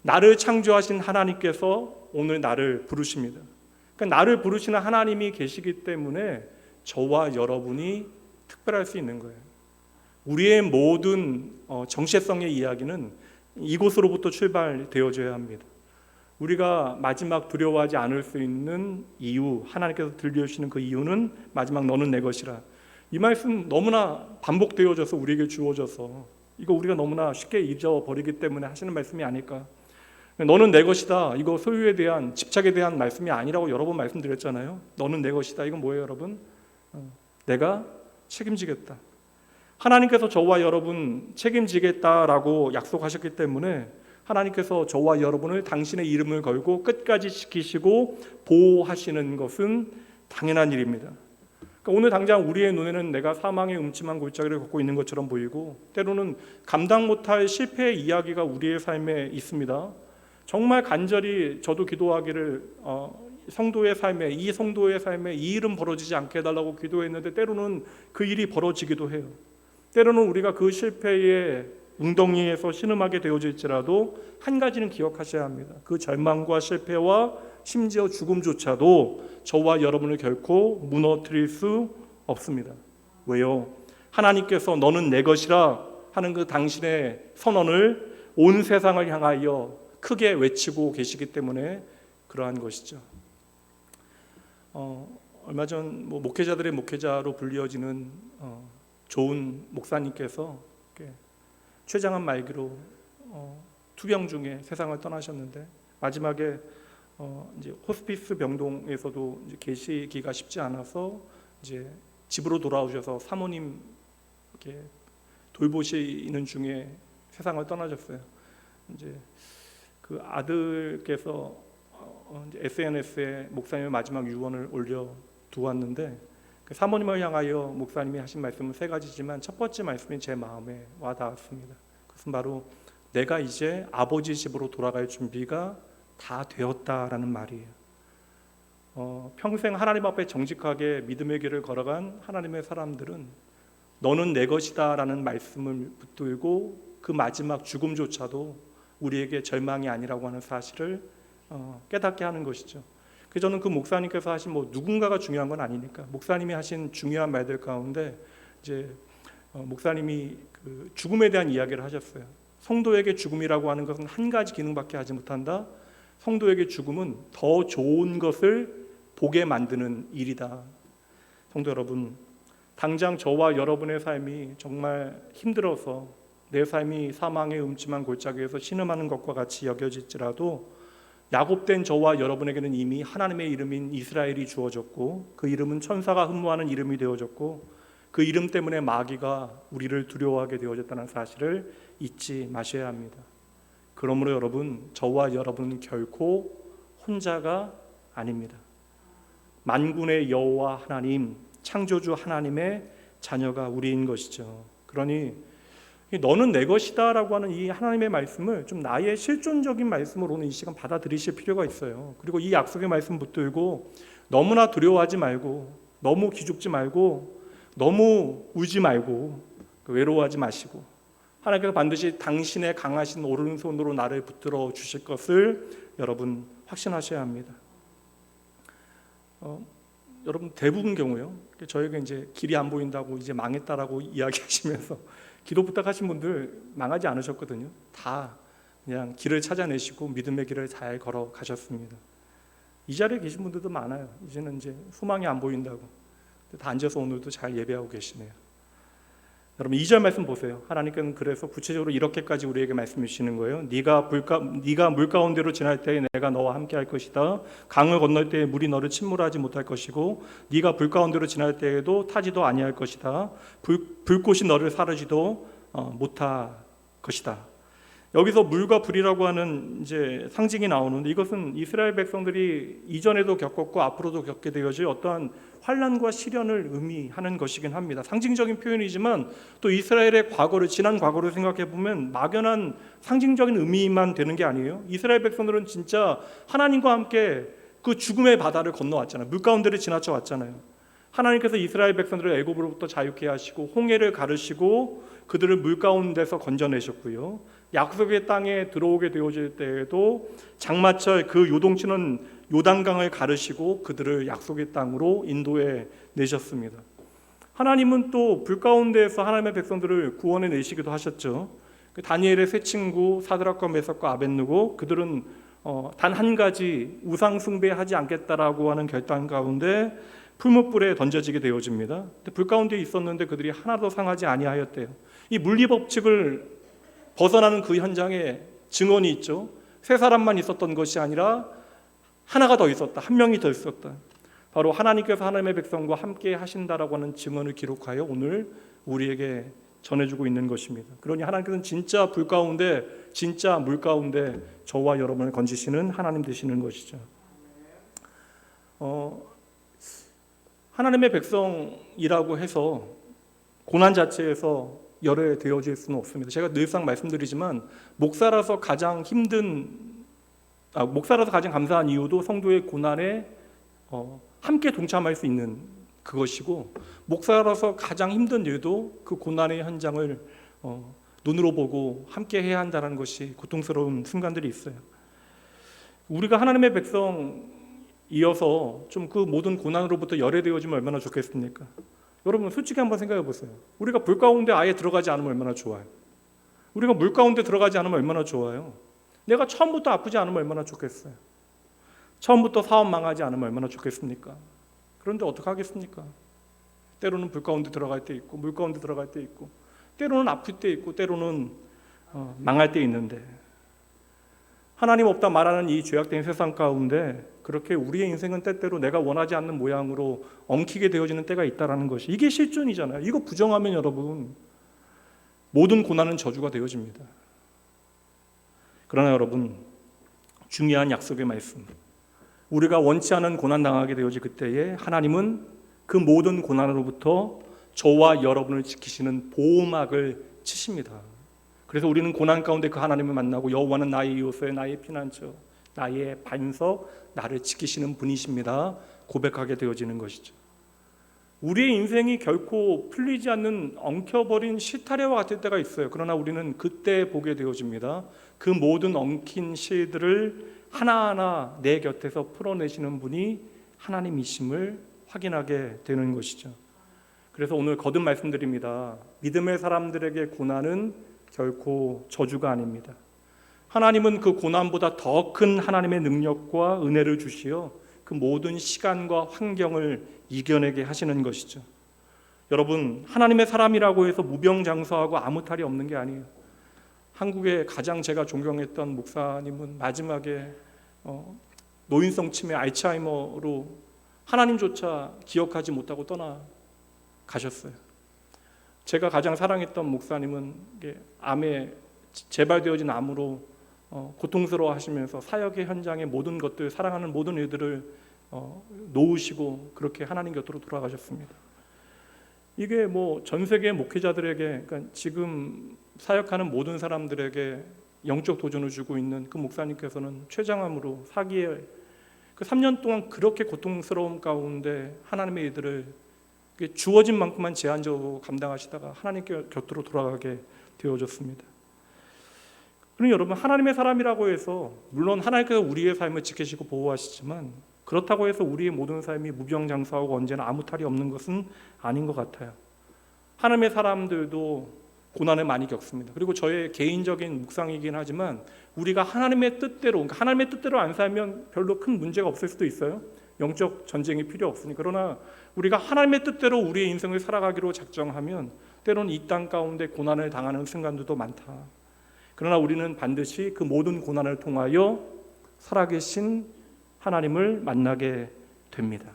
Speaker 1: 나를 창조하신 하나님께서 오늘 나를 부르십니다. 그러니까 나를 부르시는 하나님이 계시기 때문에 저와 여러분이 특별할 수 있는 거예요. 우리의 모든 정체성의 이야기는 이곳으로부터 출발되어져야 합니다. 우리가 마지막 두려워하지 않을 수 있는 이유, 하나님께서 들려주시는 그 이유는 마지막 너는 내 것이라. 이 말씀 너무나 반복되어져서 우리에게 주어져서 이거 우리가 너무나 쉽게 잊어버리기 때문에 하시는 말씀이 아닐까. 너는 내 것이다. 이거 소유에 대한, 집착에 대한 말씀이 아니라고 여러 번 말씀드렸잖아요. 너는 내 것이다. 이건 뭐예요, 여러분? 내가 책임지겠다. 하나님께서 저와 여러분 책임지겠다라고 약속하셨기 때문에 하나님께서 저와 여러분을 당신의 이름을 걸고 끝까지 지키시고 보호하시는 것은 당연한 일입니다. 그러니까 오늘 당장 우리의 눈에는 내가 사망의 음침한 골짜기를 걷고 있는 것처럼 보이고, 때로는 감당 못할 실패의 이야기가 우리의 삶에 있습니다. 정말 간절히 저도 기도하기를 성도의 삶에, 이 성도의 삶에 이 일은 벌어지지 않게 해달라고 기도했는데 때로는 그 일이 벌어지기도 해요. 때로는 우리가 그 실패의 웅덩이에서 신음하게 되어질지라도 한 가지는 기억하셔야 합니다. 그 절망과 실패와 심지어 죽음조차도 저와 여러분을 결코 무너뜨릴 수 없습니다. 왜요? 하나님께서 너는 내 것이라 하는 그 당신의 선언을 온 세상을 향하여 크게 외치고 계시기 때문에 그러한 것이죠. 얼마 전 목회자들의 목회자로 불리어지는 좋은 목사님께서 췌장암 말기로 투병 중에 세상을 떠나셨는데, 마지막에 이제 호스피스 병동에서도 이제 계시기가 쉽지 않아서 이제 집으로 돌아오셔서 사모님 이렇게 돌보시는 중에 세상을 떠나셨어요. 이제 그 아들께서 이제 SNS에 목사님의 마지막 유언을 올려 두었는데, 그 사모님을 향하여 목사님이 하신 말씀은 세 가지지만 첫 번째 말씀이 제 마음에 와 닿았습니다. 그것은 바로 내가 이제 아버지 집으로 돌아갈 준비가 다 되었다라는 말이에요. 평생 하나님 앞에 정직하게 믿음의 길을 걸어간 하나님의 사람들은 너는 내 것이다 라는 말씀을 붙들고 그 마지막 죽음조차도 우리에게 절망이 아니라고 하는 사실을 깨닫게 하는 것이죠. 저는 그 목사님께서 하신 누군가가 중요한 건 아니니까 목사님이 하신 중요한 말들 가운데 이제 목사님이 그 죽음에 대한 이야기를 하셨어요. 성도에게 죽음이라고 하는 것은 한 가지 기능밖에 하지 못한다. 성도에게 죽음은 더 좋은 것을 보게 만드는 일이다. 성도 여러분, 당장 저와 여러분의 삶이 정말 힘들어서 내 삶이 사망의 음침한 골짜기에서 신음하는 것과 같이 여겨질지라도 야곱된 저와 여러분에게는 이미 하나님의 이름인 이스라엘이 주어졌고, 그 이름은 천사가 흠모하는 이름이 되어졌고, 그 이름 때문에 마귀가 우리를 두려워하게 되어졌다는 사실을 잊지 마셔야 합니다. 그러므로 여러분, 저와 여러분은 결코 혼자가 아닙니다. 만군의 여호와 하나님, 창조주 하나님의 자녀가 우리인 것이죠. 그러니 너는 내 것이다 라고 하는 이 하나님의 말씀을 좀 나의 실존적인 말씀으로 오늘 이 시간 받아들이실 필요가 있어요. 그리고 이 약속의 말씀 붙들고 너무나 두려워하지 말고, 너무 기죽지 말고, 너무 울지 말고, 외로워하지 마시고, 하나님께서 반드시 당신의 강하신 오른손으로 나를 붙들어 주실 것을 여러분 확신하셔야 합니다. 여러분 대부분 경우요, 저희가 이제 길이 안 보인다고 이제 망했다라고 이야기하시면서 기도 부탁하신 분들 망하지 않으셨거든요. 다 그냥 길을 찾아내시고 믿음의 길을 잘 걸어가셨습니다. 이 자리에 계신 분들도 많아요. 이제는 이제 소망이 안 보인다고 다 앉아서 오늘도 잘 예배하고 계시네요. 여러분 2절 말씀 보세요. 하나님께서는 그래서 구체적으로 이렇게까지 우리에게 말씀해 주시는 거예요. 네가 물 가운데로 지날 때에 내가 너와 함께 할 것이다. 강을 건널 때에 물이 너를 침몰하지 못할 것이고 네가 불 가운데로 지날 때에도 타지도 아니할 것이다. 불꽃이 너를 사르지도 못할 것이다. 여기서 물과 불이라고 하는 이제 상징이 나오는데, 이것은 이스라엘 백성들이 이전에도 겪었고 앞으로도 겪게 되어질 어떠한 환난과 시련을 의미하는 것이긴 합니다. 상징적인 표현이지만 또 이스라엘의 과거를, 지난 과거를 생각해 보면 막연한 상징적인 의미만 되는 게 아니에요. 이스라엘 백성들은 진짜 하나님과 함께 그 죽음의 바다를 건너왔잖아요. 물 가운데를 지나쳐 왔잖아요. 하나님께서 이스라엘 백성들을 애굽으로부터 자유케 하시고 홍해를 가르시고 그들을 물 가운데서 건져내셨고요. 약속의 땅에 들어오게 되어질 때에도 장마철 그 요동치는 요단강을 가르시고 그들을 약속의 땅으로 인도해 내셨습니다. 하나님은 또 불 가운데에서 하나님의 백성들을 구원해 내시기도 하셨죠. 다니엘의 세 친구 사드락과 메삭과 아벳느고, 그들은 단 한 가지 우상 숭배하지 않겠다라고 하는 결단 가운데 풀무불에 던져지게 되어집니다. 불 가운데 있었는데 그들이 하나도 상하지 아니하였대요. 이 물리 법칙을 벗어나는 그 현장에 증언이 있죠. 세 사람만 있었던 것이 아니라 하나가 더 있었다. 한 명이 더 있었다. 바로 하나님께서 하나님의 백성과 함께 하신다라고 하는 증언을 기록하여 오늘 우리에게 전해주고 있는 것입니다. 그러니 하나님께서는 진짜 불 가운데, 진짜 물 가운데 저와 여러분을 건지시는 하나님 되시는 것이죠. 하나님의 백성이라고 해서 고난 자체에서 열애되어질 수는 없습니다. 제가 늘상 말씀드리지만 목사라서 가장 감사한 이유도 성도의 고난에 함께 동참할 수 있는 그것이고, 목사라서 가장 힘든 이유도 그 고난의 현장을 눈으로 보고 함께 해야 한다는 것이 고통스러운 순간들이 있어요. 우리가 하나님의 백성이어서 좀 그 모든 고난으로부터 열애되어지면 얼마나 좋겠습니까? 여러분 솔직히 한번 생각해 보세요. 우리가 불 가운데 아예 들어가지 않으면 얼마나 좋아요. 우리가 물 가운데 들어가지 않으면 얼마나 좋아요. 내가 처음부터 아프지 않으면 얼마나 좋겠어요. 처음부터 사업 망하지 않으면 얼마나 좋겠습니까? 그런데 어떻게 하겠습니까? 때로는 불 가운데 들어갈 때 있고 물 가운데 들어갈 때 있고, 때로는 아플 때 있고 때로는 망할 때 있는데, 하나님 없다 말하는 이 죄악된 세상 가운데 그렇게 우리의 인생은 때때로 내가 원하지 않는 모양으로 엉키게 되어지는 때가 있다는 것이, 이게 실존이잖아요. 이거 부정하면 여러분 모든 고난은 저주가 되어집니다. 그러나 여러분 중요한 약속의 말씀, 우리가 원치 않은 고난 당하게 되어질 그때에 하나님은 그 모든 고난으로부터 저와 여러분을 지키시는 보호막을 치십니다. 그래서 우리는 고난 가운데 그 하나님을 만나고 여호와는 나의 요새, 나의 피난처, 나의 반석, 나를 지키시는 분이십니다 고백하게 되어지는 것이죠. 우리의 인생이 결코 풀리지 않는 엉켜버린 실타래와 같을 때가 있어요. 그러나 우리는 그때 보게 되어집니다. 그 모든 엉킨 실들을 하나하나 내 곁에서 풀어내시는 분이 하나님이심을 확인하게 되는 것이죠. 그래서 오늘 거듭 말씀드립니다. 믿음의 사람들에게 고난은 결코 저주가 아닙니다. 하나님은 그 고난보다 더 큰 하나님의 능력과 은혜를 주시어 그 모든 시간과 환경을 이겨내게 하시는 것이죠. 여러분 하나님의 사람이라고 해서 무병장수하고 아무 탈이 없는 게 아니에요. 한국에 가장 제가 존경했던 목사님은 마지막에 노인성 치매 알츠하이머로 하나님조차 기억하지 못하고 떠나가셨어요. 제가 가장 사랑했던 목사님은 암에 재발되어진 암으로 고통스러워 하시면서 사역의 현장의 모든 것들, 사랑하는 모든 일들을 놓으시고 그렇게 하나님 곁으로 돌아가셨습니다. 이게 뭐 전 세계 목회자들에게, 그러니까 지금 사역하는 모든 사람들에게 영적 도전을 주고 있는 그 목사님께서는 최장암으로 사기에 그 3년 동안 그렇게 고통스러움 가운데 하나님의 일들을 주어진 만큼만 제한적으로 감당하시다가 하나님께 곁으로 돌아가게 되어졌습니다. 그러니 여러분, 하나님의 사람이라고 해서 물론 하나님께서 우리의 삶을 지키시고 보호하시지만 그렇다고 해서 우리의 모든 삶이 무병장수하고 언제나 아무 탈이 없는 것은 아닌 것 같아요. 하나님의 사람들도 고난을 많이 겪습니다. 그리고 저의 개인적인 묵상이긴 하지만 우리가 하나님의 뜻대로, 그러니까 하나님의 뜻대로 안 살면 별로 큰 문제가 없을 수도 있어요. 영적 전쟁이 필요 없으니. 그러나 우리가 하나님의 뜻대로 우리의 인생을 살아가기로 작정하면 때로는 이 땅 가운데 고난을 당하는 순간들도 많다. 그러나 우리는 반드시 그 모든 고난을 통하여 살아계신 하나님을 만나게 됩니다.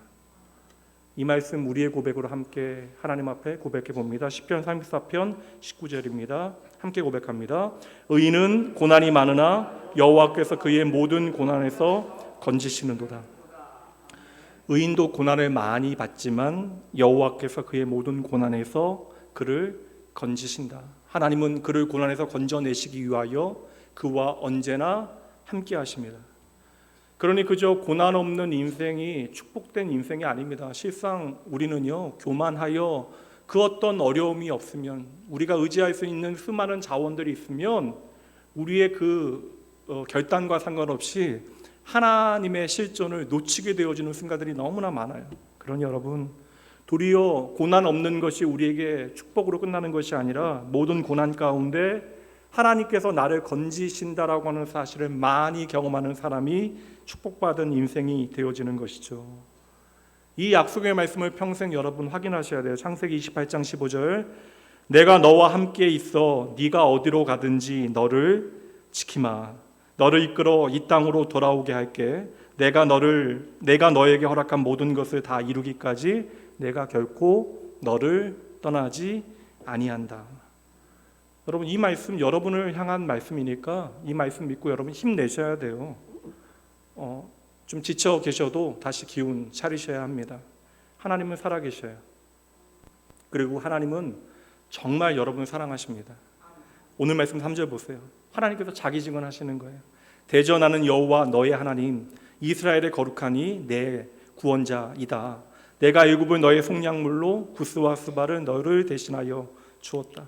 Speaker 1: 이 말씀 우리의 고백으로 함께 하나님 앞에 고백해 봅니다. 시편 34편 19절입니다. 함께 고백합니다. 의인은 고난이 많으나 여호와께서 그의 모든 고난에서 건지시는도다. 의인도 고난을 많이 받지만 여호와께서 그의 모든 고난에서 그를 건지신다. 하나님은 그를 고난에서 건져내시기 위하여 그와 언제나 함께 하십니다. 그러니 그저 고난 없는 인생이 축복된 인생이 아닙니다. 실상 우리는요, 교만하여 그 어떤 어려움이 없으면, 우리가 의지할 수 있는 수많은 자원들이 있으면 우리의 그 결단과 상관없이 하나님의 실존을 놓치게 되어지는 순간들이 너무나 많아요. 그러니 여러분, 도리어 고난 없는 것이 우리에게 축복으로 끝나는 것이 아니라 모든 고난 가운데 하나님께서 나를 건지신다라고 하는 사실을 많이 경험하는 사람이 축복받은 인생이 되어지는 것이죠. 이 약속의 말씀을 평생 여러분 확인하셔야 돼요. 창세기 28장 15절, 내가 너와 함께 있어 네가 어디로 가든지 너를 지키마. 너를 이끌어 이 땅으로 돌아오게 할게. 내가 너에게 허락한 모든 것을 다 이루기까지 내가 결코 너를 떠나지 아니한다. 여러분, 이 말씀 여러분을 향한 말씀이니까 이 말씀 믿고 여러분 힘내셔야 돼요. 좀 지쳐 계셔도 다시 기운 차리셔야 합니다. 하나님은 살아계셔요. 그리고 하나님은 정말 여러분을 사랑하십니다. 오늘 말씀 3절 보세요. 하나님께서 자기 증언하시는 거예요. 대전하는 여호와 너의 하나님 이스라엘의 거룩하니 내 구원자이다. 내가 애굽을 너의 속량물로 구스와 스바를 너를 대신하여 주었다.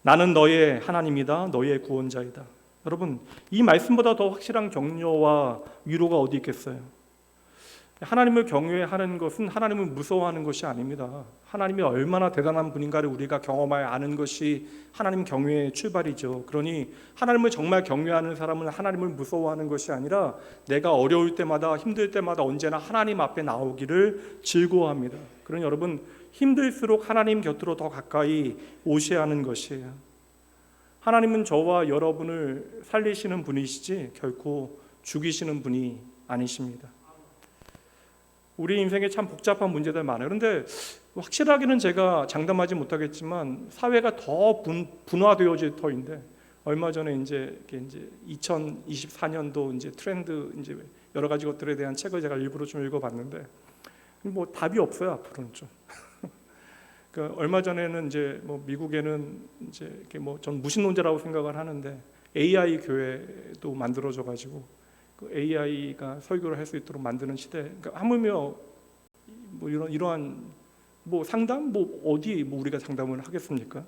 Speaker 1: 나는 너의 하나님이다. 너의 구원자이다. 여러분, 이 말씀보다 더 확실한 격려와 위로가 어디 있겠어요? 하나님을 경외하는 것은 하나님을 무서워하는 것이 아닙니다. 하나님이 얼마나 대단한 분인가를 우리가 경험하여 아는 것이 하나님 경외의 출발이죠. 그러니 하나님을 정말 경외하는 사람은 하나님을 무서워하는 것이 아니라 내가 어려울 때마다 힘들 때마다 언제나 하나님 앞에 나오기를 즐거워합니다. 그러니 여러분, 힘들수록 하나님 곁으로 더 가까이 오셔야 하는 것이에요. 하나님은 저와 여러분을 살리시는 분이시지 결코 죽이시는 분이 아니십니다. 우리 인생에 참 복잡한 문제들 많아요. 그런데 확실하게는 제가 장담하지 못하겠지만 사회가 더 분화되어질 터인데, 얼마 전에 이제 2024년도 이제 트렌드 이제 여러 가지 것들에 대한 책을 제가 일부러 좀 읽어봤는데 뭐 답이 없어요. 앞으로는 좀. 그러니까 얼마 전에는 이제 뭐 미국에는 이제 이렇게 뭐 전 무신론자라고 생각을 하는데 AI 교회도 만들어져 가지고 그 AI가 설교를 할 수 있도록 만드는 시대. 그러니까 하물며 뭐 이러한 뭐 상담 뭐 어디 뭐 우리가 상담을 하겠습니까?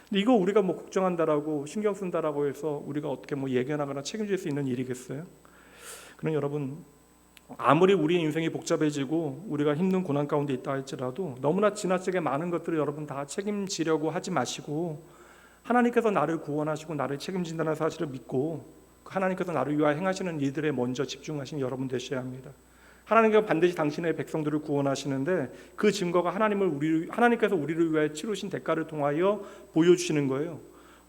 Speaker 1: 근데 이거 우리가 뭐 걱정한다라고 신경 쓴다라고 해서 우리가 어떻게 뭐 예견하거나 책임질 수 있는 일이겠어요? 그럼 여러분, 아무리 우리 인생이 복잡해지고 우리가 힘든 고난 가운데 있다 할지라도 너무나 지나치게 많은 것들을 여러분 다 책임지려고 하지 마시고 하나님께서 나를 구원하시고 나를 책임진다는 사실을 믿고 하나님께서 나를 위하여 행하시는 일들에 먼저 집중하신 여러분 되셔야 합니다. 하나님께서 반드시 당신의 백성들을 구원하시는데 그 증거가 하나님께서 우리를 위하여 치르신 대가를 통하여 보여주시는 거예요.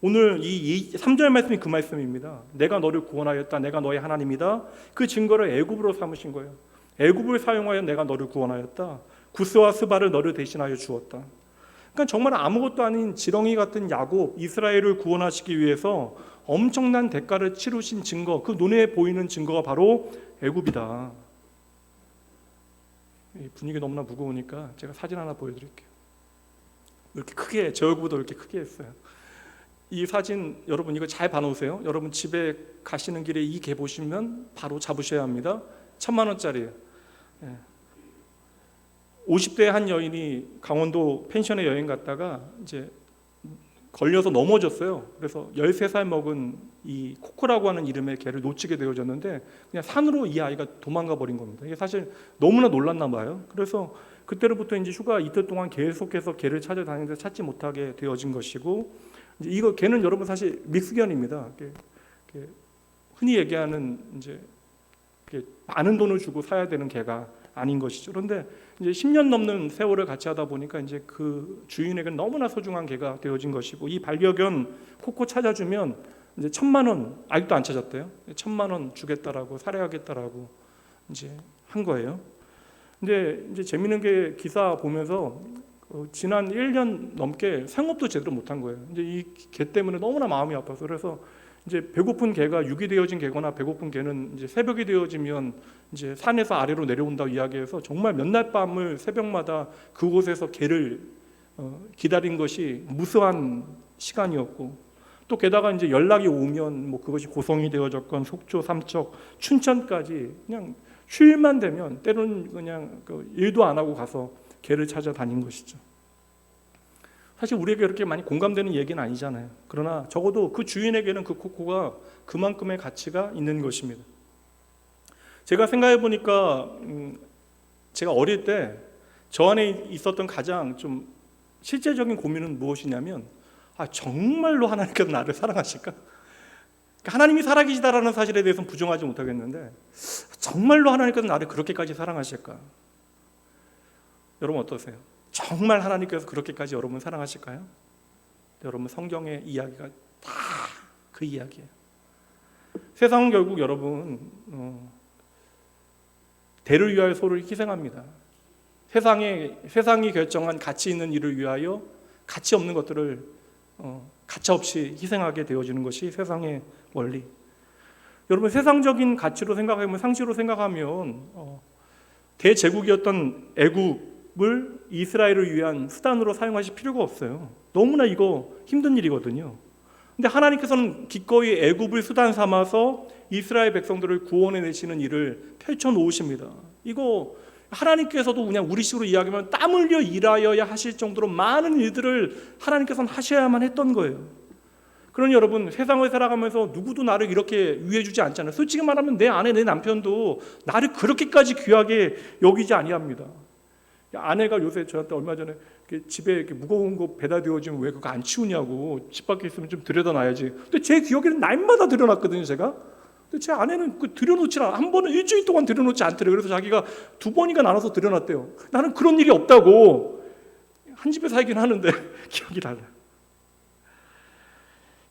Speaker 1: 오늘 이 3절 말씀이 그 말씀입니다. 내가 너를 구원하였다. 내가 너의 하나님이다. 그 증거를 애굽으로 삼으신 거예요. 애굽을 사용하여 내가 너를 구원하였다. 구스와 스바를 너를 대신하여 주었다. 그러니까 정말 아무것도 아닌 지렁이 같은 야곱 이스라엘을 구원하시기 위해서 엄청난 대가를 치르신 증거, 그 눈에 보이는 증거가 바로 애굽이다. 분위기 너무나 무거우니까 제가 사진 하나 보여드릴게요. 이렇게 크게, 제 얼굴보다 이렇게 크게 했어요. 이 사진 여러분 이거 잘 봐놓으세요. 여러분 집에 가시는 길에 이 개 보시면 바로 잡으셔야 합니다. 1,000,000원짜리예요. 50대 한 여인이 강원도 펜션에 여행 갔다가 이제 걸려서 넘어졌어요. 그래서 13살 먹은 이 코코라고 하는 이름의 개를 놓치게 되어졌는데 그냥 산으로 이 아이가 도망가 버린 겁니다. 이게 사실 너무나 놀랐나 봐요. 그래서 그때로부터 이제 휴가 이틀 동안 계속해서 개를 찾아다니는데 찾지 못하게 되어진 것이고, 이제 이거 개는 여러분 사실 믹스견입니다. 흔히 얘기하는 이제 많은 돈을 주고 사야 되는 개가 아닌 것이죠. 그런데 이제 10년 넘는 세월을 같이 하다 보니까 이제 그 주인에게는 너무나 소중한 개가 되어진 것이고, 이 반려견 코코 찾아주면 이제 1,000만 원, 아직도 안 찾았대요. 1,000만 원 주겠다라고, 살해하겠다라고 이제 한 거예요. 근데 이제 재밌는 게 기사 보면서 지난 1년 넘게 생업도 제대로 못한 거예요. 이제 이 개 때문에 너무나 마음이 아파서. 그래서 이제 배고픈 개가 육이 되어진 개거나 배고픈 개는 이제 새벽이 되어지면 이제 산에서 아래로 내려온다고 이야기해서 정말 몇 날 밤을 새벽마다 그곳에서 개를 기다린 것이 무수한 시간이었고, 또 게다가 이제 연락이 오면 뭐 그것이 고성이 되어졌건 속초, 삼척, 춘천까지 그냥 휴일만 되면 때로는 그냥 일도 안 하고 가서 개를 찾아다닌 것이죠. 사실 우리에게 그렇게 많이 공감되는 얘기는 아니잖아요. 그러나 적어도 그 주인에게는 그 코코가 그만큼의 가치가 있는 것입니다. 제가 생각해 보니까 제가 어릴 때 저 안에 있었던 가장 좀 실제적인 고민은 무엇이냐면, 정말로 하나님께서 나를 사랑하실까? 하나님이 살아계시다라는 사실에 대해서는 부정하지 못하겠는데 정말로 하나님께서 나를 그렇게까지 사랑하실까? 여러분 어떠세요? 정말 하나님께서 그렇게까지 여러분 사랑하실까요? 여러분 성경의 이야기가 다 그 이야기예요. 세상은 결국 여러분 대를 위하여 소를 희생합니다. 세상이 결정한 가치 있는 일을 위하여 가치 없는 것들을 가차없이 희생하게 되어지는 것이 세상의 원리. 여러분 세상적인 가치로 생각하면, 상식으로 생각하면 대제국이었던 애국을 이스라엘을 위한 수단으로 사용하실 필요가 없어요. 너무나 이거 힘든 일이거든요. 근데 하나님께서는 기꺼이 애굽을 수단 삼아서 이스라엘 백성들을 구원해 내시는 일을 펼쳐 놓으십니다. 이거 하나님께서도 그냥 우리식으로 이야기하면 땀 흘려 일하여야 하실 정도로 많은 일들을 하나님께서는 하셔야만 했던 거예요. 그러니 여러분 세상을 살아가면서 누구도 나를 이렇게 위해 주지 않잖아요. 솔직히 말하면 내 아내, 내 남편도 나를 그렇게까지 귀하게 여기지 아니합니다. 아내가 요새 저한테 얼마 전에 집에 이렇게 무거운 거 배달 되어지면 왜 그거 안 치우냐고, 집 밖에 있으면 좀 들여다놔야지. 근데 제 기억에는 날마다 들여놨거든요, 제가. 근데 제 아내는 그 들여놓지 않아. 한 번은 일주일 동안 들여놓지 않더래요. 그래서 자기가 2번인가 나눠서 들여놨대요. 나는 그런 일이 없다고. 한 집에 살긴 하는데 기억이 달라요.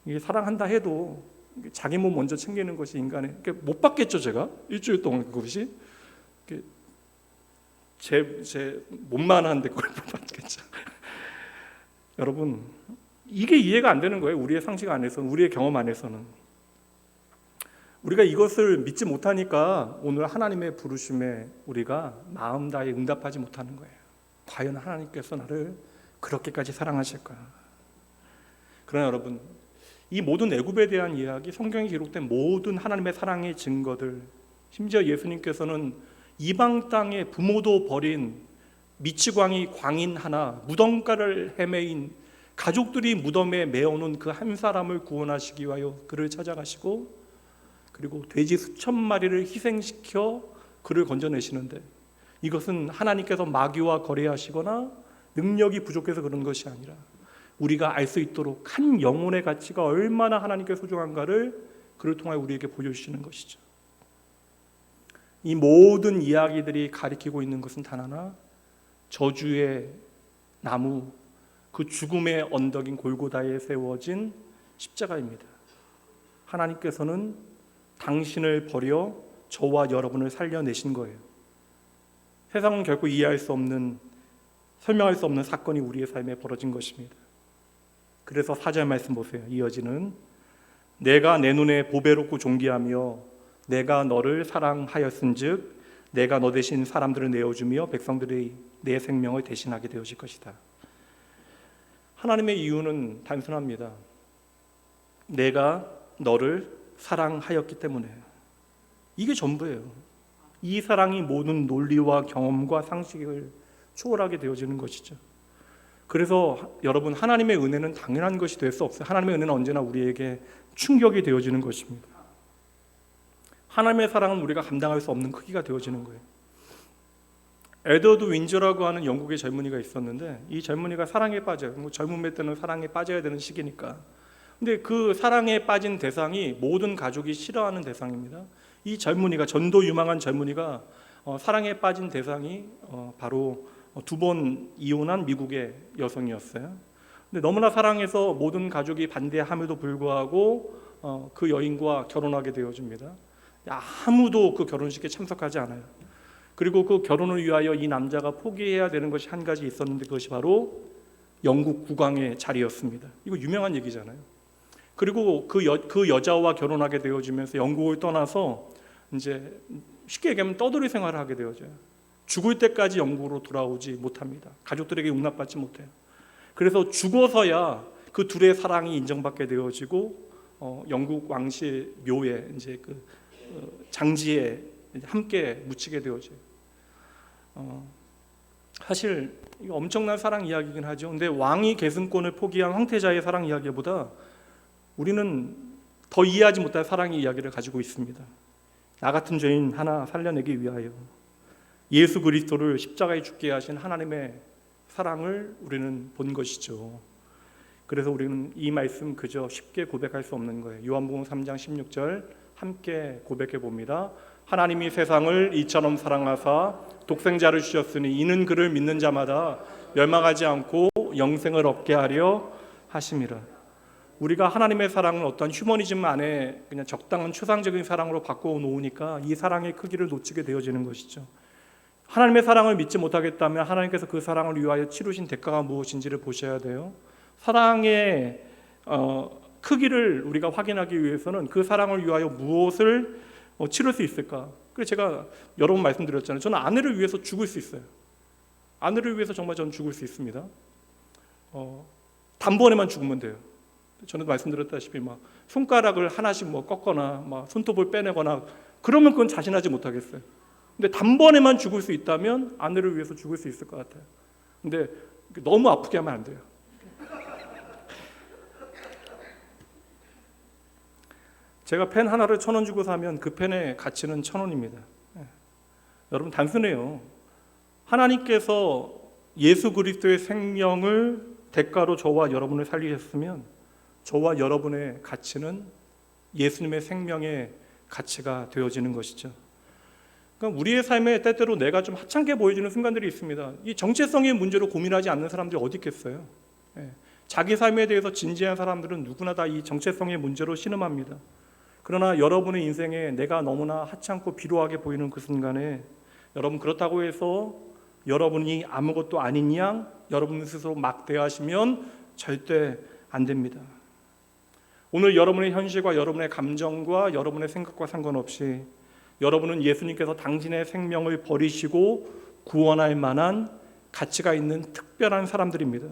Speaker 1: 이게 사랑한다 해도 자기 몸 먼저 챙기는 것이 인간의, 못 받겠죠, 제가 일주일 동안 그것이 제 몸만 한데 그걸 못 받겠죠. 여러분 이게 이해가 안 되는 거예요. 우리의 상식 안에서는, 우리의 경험 안에서는. 우리가 이것을 믿지 못하니까 오늘 하나님의 부르심에 우리가 마음 다해 응답하지 못하는 거예요. 과연 하나님께서 나를 그렇게까지 사랑하실까? 그러나 여러분 이 모든 애굽에 대한 이야기, 성경에 기록된 모든 하나님의 사랑의 증거들, 심지어 예수님께서는 이방 땅에 부모도 버린 미치광이 광인 하나, 무덤가를 헤매인 가족들이 무덤에 메어놓은 그 한 사람을 구원하시기 위하여 그를 찾아가시고, 그리고 돼지 수천 마리를 희생시켜 그를 건져내시는데, 이것은 하나님께서 마귀와 거래하시거나 능력이 부족해서 그런 것이 아니라 우리가 알 수 있도록 한 영혼의 가치가 얼마나 하나님께 소중한가를 그를 통하여 우리에게 보여주시는 것이죠. 이 모든 이야기들이 가리키고 있는 것은 단 하나, 저주의 나무, 그 죽음의 언덕인 골고다에 세워진 십자가입니다. 하나님께서는 당신을 버려 저와 여러분을 살려내신 거예요. 세상은 결코 이해할 수 없는, 설명할 수 없는 사건이 우리의 삶에 벌어진 것입니다. 그래서 4절 말씀 보세요. 이어지는 내가 내 눈에 보배롭고 존귀하며 내가 너를 사랑하였은즉 내가 너 대신 사람들을 내어주며 백성들이 내 생명을 대신하게 되어질 것이다. 하나님의 이유는 단순합니다. 내가 너를 사랑하였기 때문에. 이게 전부예요. 이 사랑이 모든 논리와 경험과 상식을 초월하게 되어지는 것이죠. 그래서 여러분, 하나님의 은혜는 당연한 것이 될 수 없어요. 하나님의 은혜는 언제나 우리에게 충격이 되어지는 것입니다. 하나님의 사랑은 우리가 감당할 수 없는 크기가 되어지는 거예요. 에드워드 윈저라고 하는 영국의 젊은이가 있었는데, 이 젊은이가 사랑에 빠져요. 젊음의 때는 사랑에 빠져야 되는 시기니까. 근데 그 사랑에 빠진 대상이 모든 가족이 싫어하는 대상입니다. 이 젊은이가, 전도 유망한 젊은이가 사랑에 빠진 대상이 바로 2번 이혼한 미국의 여성이었어요. 근데 너무나 사랑해서 모든 가족이 반대함에도 불구하고 그 여인과 결혼하게 되어집니다. 아무도 그 결혼식에 참석하지 않아요. 그리고 그 결혼을 위하여 이 남자가 포기해야 되는 것이 한 가지 있었는데, 그것이 바로 영국 국왕의 자리였습니다. 이거 유명한 얘기잖아요. 그리고 그 여자와 결혼하게 되어지면서 영국을 떠나서 이제 쉽게 얘기하면 떠돌이 생활을 하게 되어져요. 죽을 때까지 영국으로 돌아오지 못합니다. 가족들에게 용납받지 못해요. 그래서 죽어서야 그 둘의 사랑이 인정받게 되어지고 영국 왕실 묘에 이제 그 장지에 함께 묻히게 되어져요. 사실 이거 엄청난 사랑 이야기이긴 하죠. 근데 왕이 계승권을 포기한 황태자의 사랑 이야기보다 우리는 더 이해하지 못할 사랑의 이야기를 가지고 있습니다. 나 같은 죄인 하나 살려내기 위하여 예수 그리스도를 십자가에 죽게 하신 하나님의 사랑을 우리는 본 것이죠. 그래서 우리는 이 말씀 그저 쉽게 고백할 수 없는 거예요. 요한복음 3장 16절 함께 고백해 봅니다. 하나님이 세상을 이처럼 사랑하사 독생자를 주셨으니 이는 그를 믿는 자마다 멸망하지 않고 영생을 얻게 하려 하심이라. 우리가 하나님의 사랑을 어떤 휴머니즘 안에 그냥 적당한 추상적인 사랑으로 바꿔 놓으니까 이 사랑의 크기를 놓치게 되어지는 것이죠. 하나님의 사랑을 믿지 못하겠다면 하나님께서 그 사랑을 위하여 치르신 대가가 무엇인지를 보셔야 돼요. 사랑의 크기를 우리가 확인하기 위해서는 그 사랑을 위하여 무엇을 치를 수 있을까? 그래서 제가 여러 번 말씀드렸잖아요. 저는 아내를 위해서 죽을 수 있어요. 아내를 위해서 정말 저는 죽을 수 있습니다. 단번에만 죽으면 돼요. 저는 말씀드렸다시피 막 손가락을 하나씩 꺾거나 막 손톱을 빼내거나 그러면 그건 자신하지 못하겠어요. 근데 단번에만 죽을 수 있다면 아내를 위해서 죽을 수 있을 것 같아요. 근데 너무 아프게 하면 안 돼요. 제가 펜 하나를 1,000원 주고 사면 그 펜의 가치는 1,000원입니다. 여러분, 단순해요. 하나님께서 예수 그리스도의 생명을 대가로 저와 여러분을 살리셨으면 저와 여러분의 가치는 예수님의 생명의 가치가 되어지는 것이죠. 그러니까 우리의 삶에 때때로 내가 좀 하찮게 보여지는 순간들이 있습니다. 이 정체성의 문제로 고민하지 않는 사람들이 어디 있겠어요? 자기 삶에 대해서 진지한 사람들은 누구나 다 이 정체성의 문제로 신음합니다. 그러나 여러분의 인생에 내가 너무나 하찮고 비루하게 보이는 그 순간에 여러분, 그렇다고 해서 여러분이 아무것도 아닌 양 여러분 스스로 막대하시면 절대 안 됩니다. 오늘 여러분의 현실과 여러분의 감정과 여러분의 생각과 상관없이 여러분은 예수님께서 당신의 생명을 버리시고 구원할 만한 가치가 있는 특별한 사람들입니다.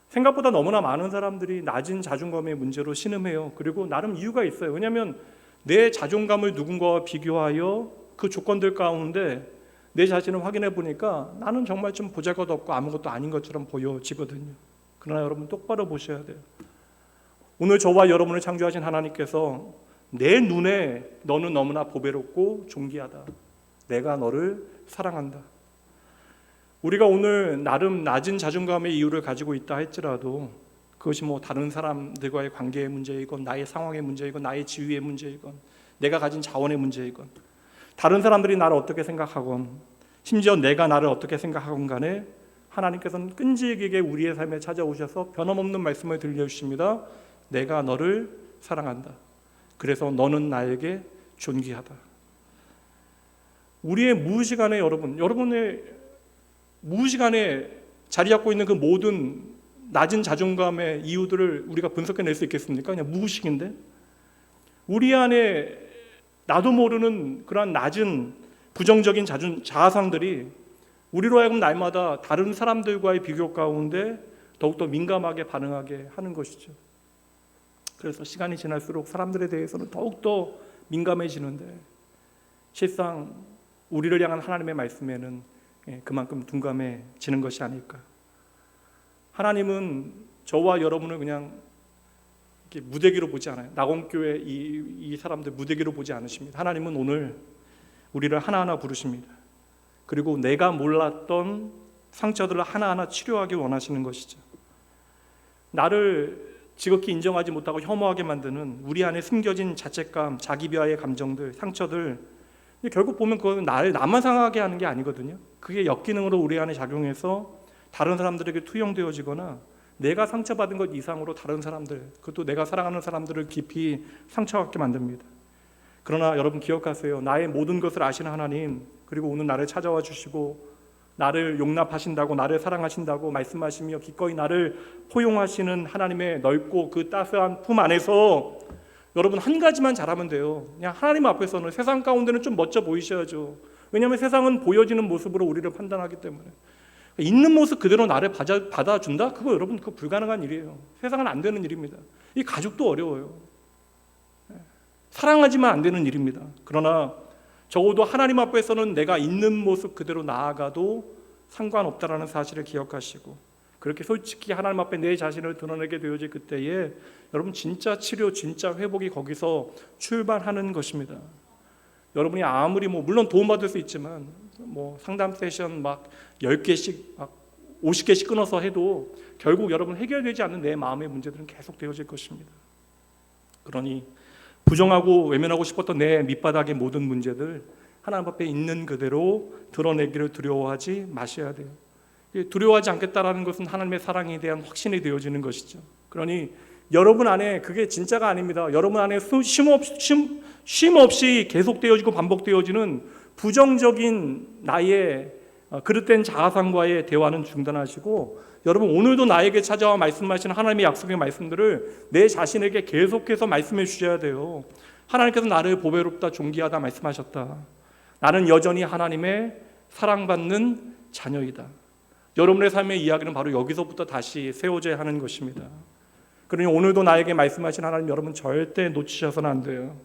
Speaker 1: 생각보다 너무나 많은 사람들이 낮은 자존감의 문제로 신음해요. 그리고 나름 이유가 있어요. 왜냐하면 내 자존감을 누군가와 비교하여 그 조건들 가운데 내 자신을 확인해 보니까 나는 정말 좀 보잘것없고 아무것도 아닌 것처럼 보여지거든요. 그러나 여러분, 똑바로 보셔야 돼요. 오늘 저와 여러분을 창조하신 하나님께서 내 눈에 너는 너무나 보배롭고 존귀하다. 내가 너를 사랑한다. 우리가 오늘 나름 낮은 자존감의 이유를 가지고 있다 할지라도 그것이 다른 사람들과의 관계의 문제이건 나의 상황의 문제이건 나의 지위의 문제이건 내가 가진 자원의 문제이건 다른 사람들이 나를 어떻게 생각하건 심지어 내가 나를 어떻게 생각하건 간에 하나님께서는 끈질기게 우리의 삶에 찾아오셔서 변함없는 말씀을 들려주십니다. 내가 너를 사랑한다. 그래서 너는 나에게 존귀하다. 우리의 무의식안에 여러분의 무의식안에 자리 잡고 있는 그 모든 낮은 자존감의 이유들을 우리가 분석해낼 수 있겠습니까? 그냥 무의식인데 우리 안에 나도 모르는 그러한 낮은 부정적인 자아상들이 우리로 하여금 날마다 다른 사람들과의 비교 가운데 더욱더 민감하게 반응하게 하는 것이죠. 그래서 시간이 지날수록 사람들에 대해서는 더욱더 민감해지는데 실상 우리를 향한 하나님의 말씀에는 그만큼 둔감해지는 것이 아닐까. 하나님은 저와 여러분을 그냥 이렇게 무대기로 보지 않아요. 낙원교회 이 사람들 무대기로 보지 않으십니다. 하나님은 오늘 우리를 하나하나 부르십니다. 그리고 내가 몰랐던 상처들을 하나하나 치료하기 원하시는 것이죠. 나를 지극히 인정하지 못하고 혐오하게 만드는 우리 안에 숨겨진 자책감, 자기 비하의 감정들, 상처들, 결국 보면 그건 나만 상하게 하는 게 아니거든요. 그게 역기능으로 우리 안에 작용해서 다른 사람들에게 투영되어지거나 내가 상처받은 것 이상으로 다른 사람들, 그것도 내가 사랑하는 사람들을 깊이 상처받게 만듭니다. 그러나 여러분 기억하세요. 나의 모든 것을 아시는 하나님, 그리고 오늘 나를 찾아와 주시고 나를 용납하신다고, 나를 사랑하신다고 말씀하시며 기꺼이 나를 포용하시는 하나님의 넓고 그 따스한 품 안에서 여러분 한 가지만 잘하면 돼요. 그냥 하나님 앞에서는, 세상 가운데는 좀 멋져 보이셔야죠. 왜냐하면 세상은 보여지는 모습으로 우리를 판단하기 때문에. 있는 모습 그대로 나를 받아준다? 그거 여러분 그거 불가능한 일이에요. 세상은 안 되는 일입니다. 이 가족도 어려워요. 사랑하지만 안 되는 일입니다. 그러나 적어도 하나님 앞에서는 내가 있는 모습 그대로 나아가도 상관없다라는 사실을 기억하시고, 그렇게 솔직히 하나님 앞에 내 자신을 드러내게 되어질 그때에 여러분 진짜 치료, 진짜 회복이 거기서 출발하는 것입니다. 여러분이 아무리 물론 도움받을 수 있지만 상담 세션 막 10개씩 막 50개씩 끊어서 해도 결국 여러분 해결되지 않는 내 마음의 문제들은 계속 되어질 것입니다. 그러니 부정하고 외면하고 싶었던 내 밑바닥의 모든 문제들 하나님 앞에 있는 그대로 드러내기를 두려워하지 마셔야 돼요. 두려워하지 않겠다라는 것은 하나님의 사랑에 대한 확신이 되어지는 것이죠. 그러니 여러분 안에 그게 진짜가 아닙니다. 여러분 안에 쉼 없이 계속되어지고 반복되어지는 부정적인 나의 그릇된 자아상과의 대화는 중단하시고, 여러분 오늘도 나에게 찾아와 말씀하시는 하나님의 약속의 말씀들을 내 자신에게 계속해서 말씀해 주셔야 돼요. 하나님께서 나를 보배롭다 존귀하다 말씀하셨다. 나는 여전히 하나님의 사랑받는 자녀이다. 여러분의 삶의 이야기는 바로 여기서부터 다시 세워져야 하는 것입니다. 그러니 오늘도 나에게 말씀하신 하나님, 여러분 절대 놓치셔서는 안 돼요.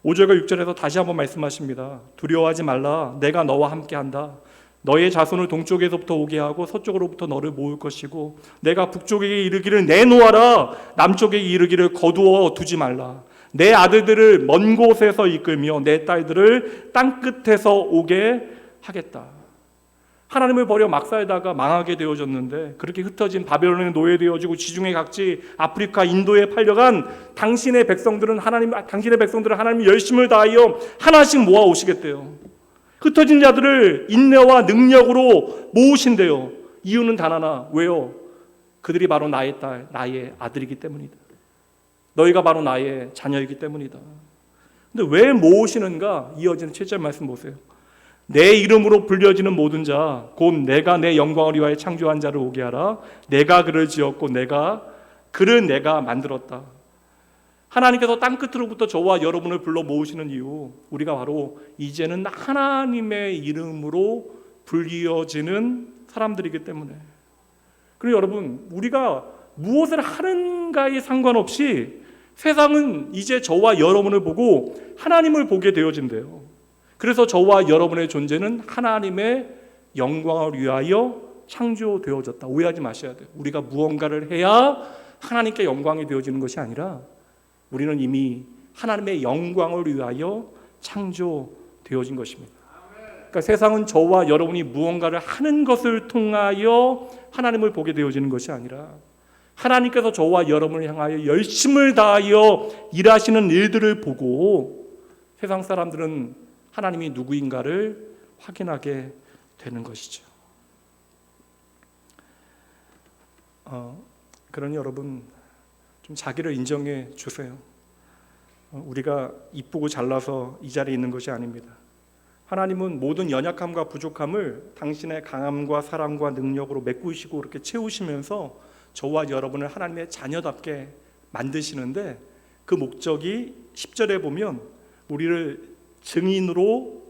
Speaker 1: 5절과 6절에서 다시 한번 말씀하십니다. 두려워하지 말라. 내가 너와 함께한다. 너의 자손을 동쪽에서부터 오게 하고 서쪽으로부터 너를 모을 것이고, 내가 북쪽에게 이르기를 내놓아라. 남쪽에게 이르기를 거두어 두지 말라. 내 아들들을 먼 곳에서 이끌며 내 딸들을 땅끝에서 오게 하겠다. 하나님을 버려 막 살다가 망하게 되어졌는데, 그렇게 흩어진 바벨론에 노예되어지고 지중해 각지 아프리카 인도에 팔려간 당신의 백성들은 하나님이 열심을 다하여 하나씩 모아 오시겠대요. 흩어진 자들을 인내와 능력으로 모으신대요. 이유는 단 하나. 왜요? 그들이 바로 나의 딸, 나의 아들이기 때문이다. 너희가 바로 나의 자녀이기 때문이다. 근데 왜 모으시는가? 이어지는 7절 말씀 보세요. 내 이름으로 불려지는 모든 자, 곧 내가 내 영광을 위하여 창조한 자를 오게 하라. 내가 그를 지었고 그를 내가 만들었다. 하나님께서 땅끝으로부터 저와 여러분을 불러 모으시는 이유, 우리가 바로 이제는 하나님의 이름으로 불리어지는 사람들이기 때문에. 그리고 여러분, 우리가 무엇을 하는가에 상관없이 세상은 이제 저와 여러분을 보고 하나님을 보게 되어진대요. 그래서 저와 여러분의 존재는 하나님의 영광을 위하여 창조되어졌다. 오해하지 마셔야 돼요. 우리가 무언가를 해야 하나님께 영광이 되어지는 것이 아니라 우리는 이미 하나님의 영광을 위하여 창조되어진 것입니다. 그러니까 세상은 저와 여러분이 무언가를 하는 것을 통하여 하나님을 보게 되어지는 것이 아니라 하나님께서 저와 여러분을 향하여 열심을 다하여 일하시는 일들을 보고 세상 사람들은 하나님이 누구인가를 확인하게 되는 것이죠. 그러니 여러분 좀 자기를 인정해 주세요. 우리가 이쁘고 잘나서 이 자리에 있는 것이 아닙니다. 하나님은 모든 연약함과 부족함을 당신의 강함과 사랑과 능력으로 메꾸시고 그렇게 채우시면서 저와 여러분을 하나님의 자녀답게 만드시는데, 그 목적이 10절에 보면 우리를 증인으로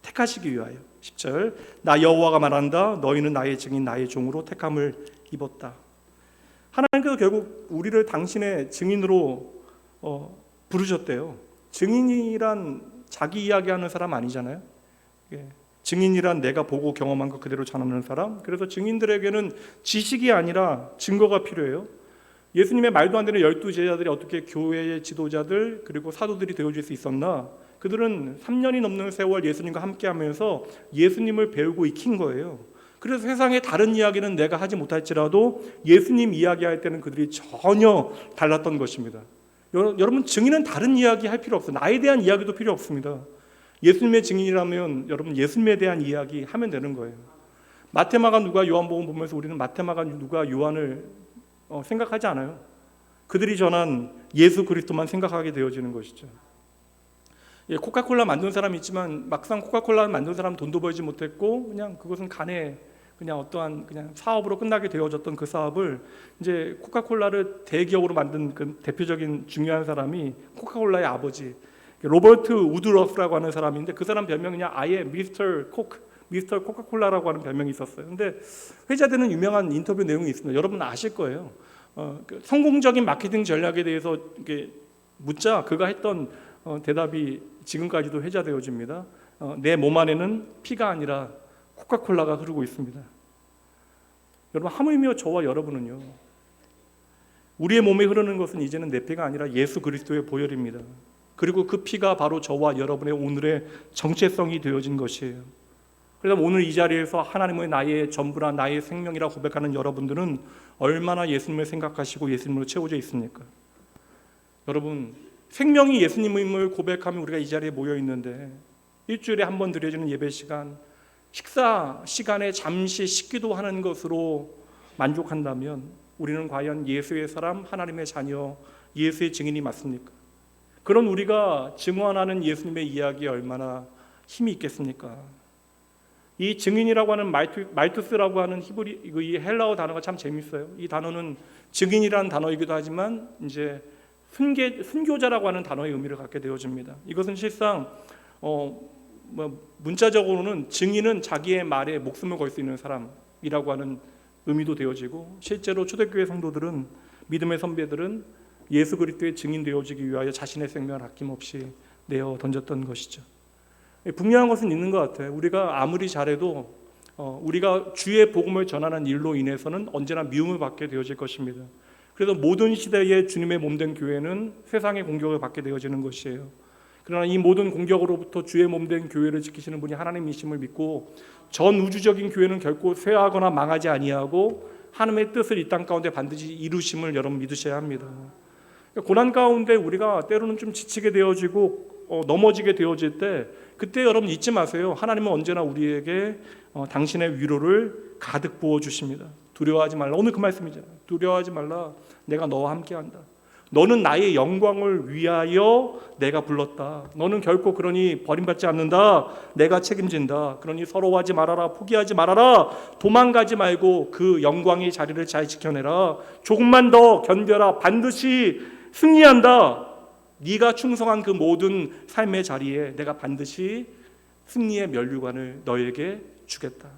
Speaker 1: 택하시기 위하여. 10절, 나 여호와가 말한다. 너희는 나의 증인, 나의 종으로 택함을 입었다. 하나님께서 결국 우리를 당신의 증인으로 부르셨대요. 증인이란 자기 이야기하는 사람 아니잖아요. 증인이란 내가 보고 경험한 것 그대로 전하는 사람. 그래서 증인들에게는 지식이 아니라 증거가 필요해요. 예수님의 말도 안 되는 12제자들이 어떻게 교회의 지도자들 그리고 사도들이 되어줄 수 있었나? 그들은 3년이 넘는 세월 예수님과 함께하면서 예수님을 배우고 익힌 거예요. 그래서 세상의 다른 이야기는 내가 하지 못할지라도 예수님 이야기할 때는 그들이 전혀 달랐던 것입니다. 여러분, 증인은 다른 이야기 할 필요 없어요. 나에 대한 이야기도 필요 없습니다. 예수님의 증인이라면 여러분 예수님에 대한 이야기 하면 되는 거예요. 마태마가 누가 요한복음 보면서 우리는 마태마가 누가 요한을 생각하지 않아요. 그들이 전한 예수 그리스도만 생각하게 되어지는 것이죠. 예, 코카콜라 만든 사람이 있지만 막상 코카콜라 만든 사람 돈도 벌지 못했고 그냥 그것은 간에 그냥 어떠한 그냥 사업으로 끝나게 되어졌던 그 사업을 이제 코카콜라를 대기업으로 만든 그 대표적인 중요한 사람이 코카콜라의 아버지 로버트 우드러프라고 하는 사람인데 그 사람 별명이 그냥 아예 미스터 코카콜라라고 하는 별명이 있었어요. 근데 회자되는 유명한 인터뷰 내용이 있습니다. 여러분 아실 거예요. 그 성공적인 마케팅 전략에 대해서 이렇게 묻자 그가 했던 대답이 지금까지도 회자되어집니다. 내 몸 안에는 피가 아니라 코카콜라가 흐르고 있습니다. 여러분 하물며 저와 여러분은요. 우리의 몸에 흐르는 것은 이제는 내 피가 아니라 예수 그리스도의 보혈입니다. 그리고 그 피가 바로 저와 여러분의 오늘의 정체성이 되어진 것이에요. 그래서 오늘 이 자리에서 하나님의 나의 전부라 나의 생명이라 고백하는 여러분들은 얼마나 예수님을 생각하시고 예수님으로 채워져 있습니까? 여러분 생명이 예수님임을 고백하면 우리가 이 자리에 모여 있는데 일주일에 한 번 드려지는 예배 시간, 식사 시간에 잠시 식기도 하는 것으로 만족한다면 우리는 과연 예수의 사람, 하나님의 자녀, 예수의 증인이 맞습니까? 그런 우리가 증언하는 예수님의 이야기에 얼마나 힘이 있겠습니까? 이 증인이라고 하는 말투스라고 하는 이 헬라어 단어가 참 재밌어요. 이 단어는 증인이라는 단어이기도 하지만 이제 순교자라고 하는 단어의 의미를 갖게 되어집니다. 이것은 실상 문자적으로는 증인은 자기의 말에 목숨을 걸 수 있는 사람이라고 하는 의미도 되어지고 실제로 초대교회 성도들은 믿음의 선배들은 예수 그리스도의 증인 되어지기 위하여 자신의 생명을 아낌없이 내어 던졌던 것이죠. 분명한 것은 있는 것 같아요. 우리가 아무리 잘해도 우리가 주의 복음을 전하는 일로 인해서는 언제나 미움을 받게 되어질 것입니다. 그래서 모든 시대에 주님의 몸된 교회는 세상의 공격을 받게 되어지는 것이에요. 그러나 이 모든 공격으로부터 주의 몸된 교회를 지키시는 분이 하나님이심을 믿고 전 우주적인 교회는 결코 쇠하거나 망하지 아니하고 하나님의 뜻을 이 땅 가운데 반드시 이루심을 여러분 믿으셔야 합니다. 고난 가운데 우리가 때로는 좀 지치게 되어지고 넘어지게 되어질 때 그때 여러분 잊지 마세요. 하나님은 언제나 우리에게 당신의 위로를 가득 부어주십니다. 두려워하지 말라. 오늘 그 말씀이잖아요. 두려워하지 말라. 내가 너와 함께한다. 너는 나의 영광을 위하여 내가 불렀다. 너는 결코 그러니 버림받지 않는다. 내가 책임진다. 그러니 서러워하지 말아라. 포기하지 말아라. 도망가지 말고 그 영광의 자리를 잘 지켜내라. 조금만 더 견뎌라. 반드시 승리한다. 네가 충성한 그 모든 삶의 자리에 내가 반드시 승리의 면류관을 너에게 주겠다.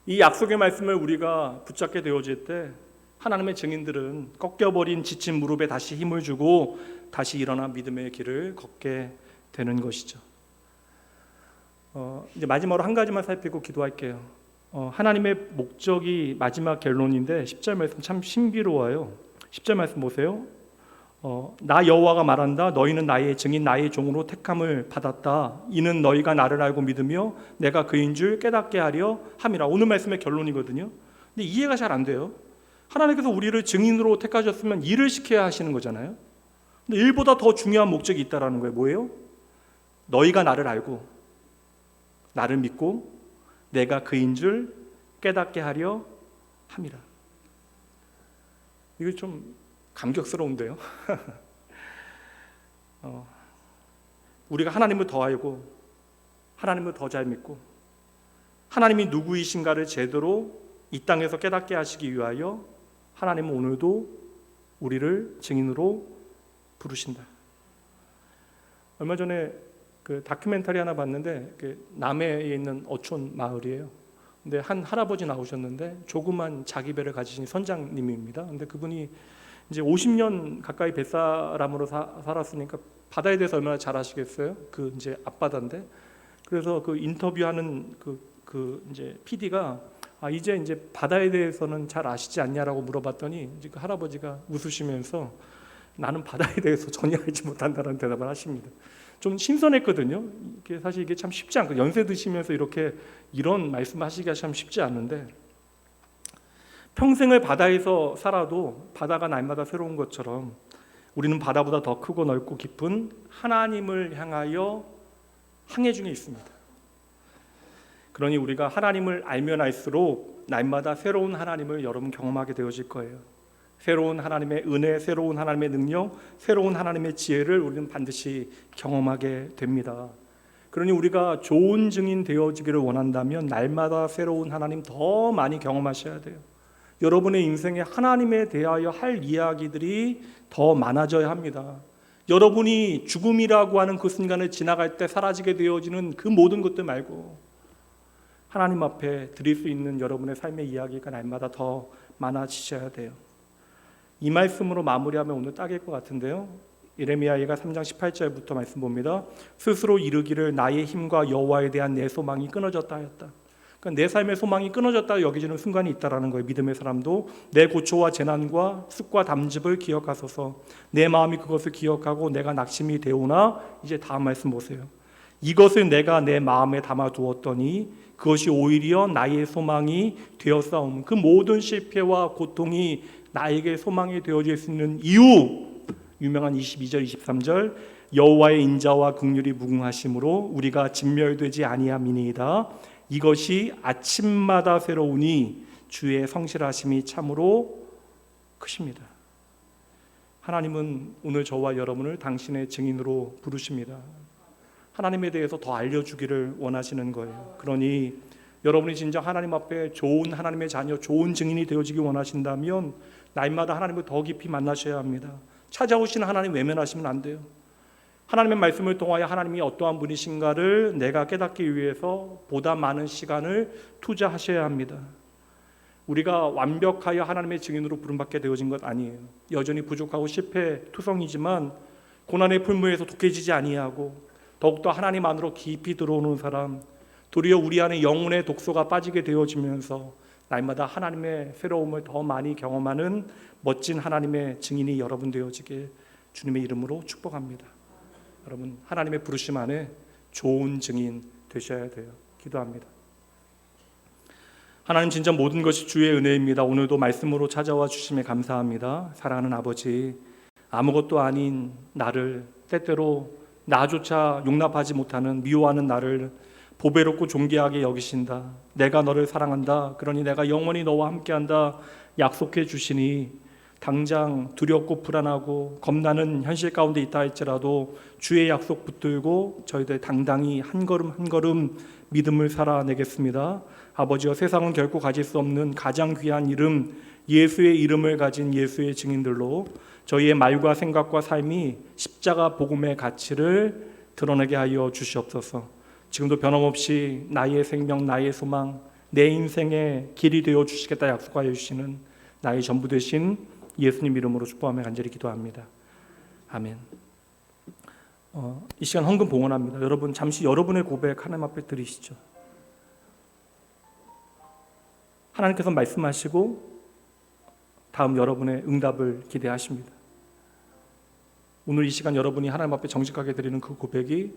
Speaker 1: 이 약속의 말씀을 우리가 붙잡게 되어질 때 하나님의 증인들은 꺾여버린 지친 무릎에 다시 힘을 주고 다시 일어나 믿음의 길을 걷게 되는 것이죠. 이제 마지막으로 한 가지만 살피고 기도할게요. 하나님의 목적이 마지막 결론인데 10절 말씀 참 신비로워요. 10절 말씀 보세요. 나 여호와가 말한다. 너희는 나의 증인 나의 종으로 택함을 받았다. 이는 너희가 나를 알고 믿으며 내가 그인 줄 깨닫게 하려 함이라. 오늘 말씀의 결론이거든요. 근데 이해가 잘 안 돼요. 하나님께서 우리를 증인으로 택하셨으면 일을 시켜야 하시는 거잖아요. 근데 일보다 더 중요한 목적이 있다라는 거예요. 뭐예요? 너희가 나를 알고 나를 믿고 내가 그인 줄 깨닫게 하려 함이라. 이거 좀 감격스러운데요. 우리가 하나님을 더 알고 하나님을 더 잘 믿고 하나님이 누구이신가를 제대로 이 땅에서 깨닫게 하시기 위하여 하나님은 오늘도 우리를 증인으로 부르신다. 얼마 전에 그 다큐멘터리 하나 봤는데 남해에 있는 어촌 마을이에요. 근데 한 할아버지 나오셨는데 조그만 자기 배를 가지신 선장님입니다. 근데 그분이 이제 50년 가까이 뱃사람으로 살았으니까 바다에 대해서 얼마나 잘 아시겠어요? 그 이제 앞바다인데 그래서 그 인터뷰하는 그 이제 PD가 이제 바다에 대해서는 잘 아시지 않냐라고 물어봤더니 이제 그 할아버지가 웃으시면서 나는 바다에 대해서 전혀 알지 못한다는 대답을 하십니다. 좀 신선했거든요. 사실 이게 참 쉽지 않고 연세 드시면서 이런 말씀하시기가 참 쉽지 않은데, 평생을 바다에서 살아도 바다가 날마다 새로운 것처럼 우리는 바다보다 더 크고 넓고 깊은 하나님을 향하여 항해 중에 있습니다. 그러니 우리가 하나님을 알면 알수록 날마다 새로운 하나님을 여러분 경험하게 되어질 거예요. 새로운 하나님의 은혜, 새로운 하나님의 능력, 새로운 하나님의 지혜를 우리는 반드시 경험하게 됩니다. 그러니 우리가 좋은 증인 되어지기를 원한다면 날마다 새로운 하나님 더 많이 경험하셔야 돼요. 여러분의 인생에 하나님에 대하여 할 이야기들이 더 많아져야 합니다. 여러분이 죽음이라고 하는 그 순간을 지나갈 때 사라지게 되어지는 그 모든 것들 말고 하나님 앞에 드릴 수 있는 여러분의 삶의 이야기가 날마다 더 많아지셔야 돼요. 이 말씀으로 마무리하면 오늘 딱일 것 같은데요. 예레미야가 3장 18절부터 말씀 봅니다. 스스로 이르기를 나의 힘과 여호와에 대한 내 소망이 끊어졌다 하였다. 그러니까 내 삶의 소망이 끊어졌다 여기지는 순간이 있다라는 거예요. 믿음의 사람도 내 고초와 재난과 습과 담즙을 기억하소서. 내 마음이 그것을 기억하고 내가 낙심이 되오나, 이제 다음 말씀 보세요. 이것을 내가 내 마음에 담아두었더니 그것이 오히려 나의 소망이 되었사오니, 그 모든 실패와 고통이 나에게 소망이 되어질 수 있는 이유, 유명한 22절 23절 여호와의 인자와 긍휼이 무궁하심으로 우리가 진멸되지 아니함이니이다. 이것이 아침마다 새로우니 주의 성실하심이 참으로 크십니다. 하나님은 오늘 저와 여러분을 당신의 증인으로 부르십니다. 하나님에 대해서 더 알려주기를 원하시는 거예요. 그러니 여러분이 진정 하나님 앞에 좋은 하나님의 자녀, 좋은 증인이 되어지기 원하신다면 날마다 하나님을 더 깊이 만나셔야 합니다. 찾아오시는 하나님 외면하시면 안 돼요. 하나님의 말씀을 통하여 하나님이 어떠한 분이신가를 내가 깨닫기 위해서 보다 많은 시간을 투자하셔야 합니다. 우리가 완벽하여 하나님의 증인으로 부름받게 되어진 것 아니에요. 여전히 부족하고 실패투성이지만 고난의 풀무에서 독해지지 아니하고 더욱더 하나님 안으로 깊이 들어오는 사람, 도리어 우리 안에 영혼의 독소가 빠지게 되어지면서 날마다 하나님의 새로움을 더 많이 경험하는 멋진 하나님의 증인이 여러분 되어지길 주님의 이름으로 축복합니다. 여러분, 하나님의 부르심 안에 좋은 증인 되셔야 돼요. 기도합니다. 하나님, 진짜 모든 것이 주의 은혜입니다. 오늘도 말씀으로 찾아와 주심에 감사합니다. 사랑하는 아버지, 아무것도 아닌 나를, 때때로 나조차 용납하지 못하는 미워하는 나를 보배롭고 존귀하게 여기신다. 내가 너를 사랑한다. 그러니 내가 영원히 너와 함께한다 약속해 주시니, 당장 두렵고 불안하고 겁나는 현실 가운데 있다 할지라도 주의 약속 붙들고 저희들 당당히 한 걸음 한 걸음 믿음을 살아내겠습니다. 아버지여, 세상은 결코 가질 수 없는 가장 귀한 이름, 예수의 이름을 가진 예수의 증인들로 저희의 말과 생각과 삶이 십자가 복음의 가치를 드러내게 하여 주시옵소서. 지금도 변함없이 나의 생명, 나의 소망, 내 인생의 길이 되어 주시겠다 약속하여 주시는 나의 전부 되신 예수님 이름으로 축복하며 간절히 기도합니다. 아멘. 이 시간 헌금 봉헌합니다. 여러분 잠시 여러분의 고백 하나님 앞에 드리시죠. 하나님께서 말씀하시고 다음 여러분의 응답을 기대하십니다. 오늘 이 시간 여러분이 하나님 앞에 정직하게 드리는 그 고백이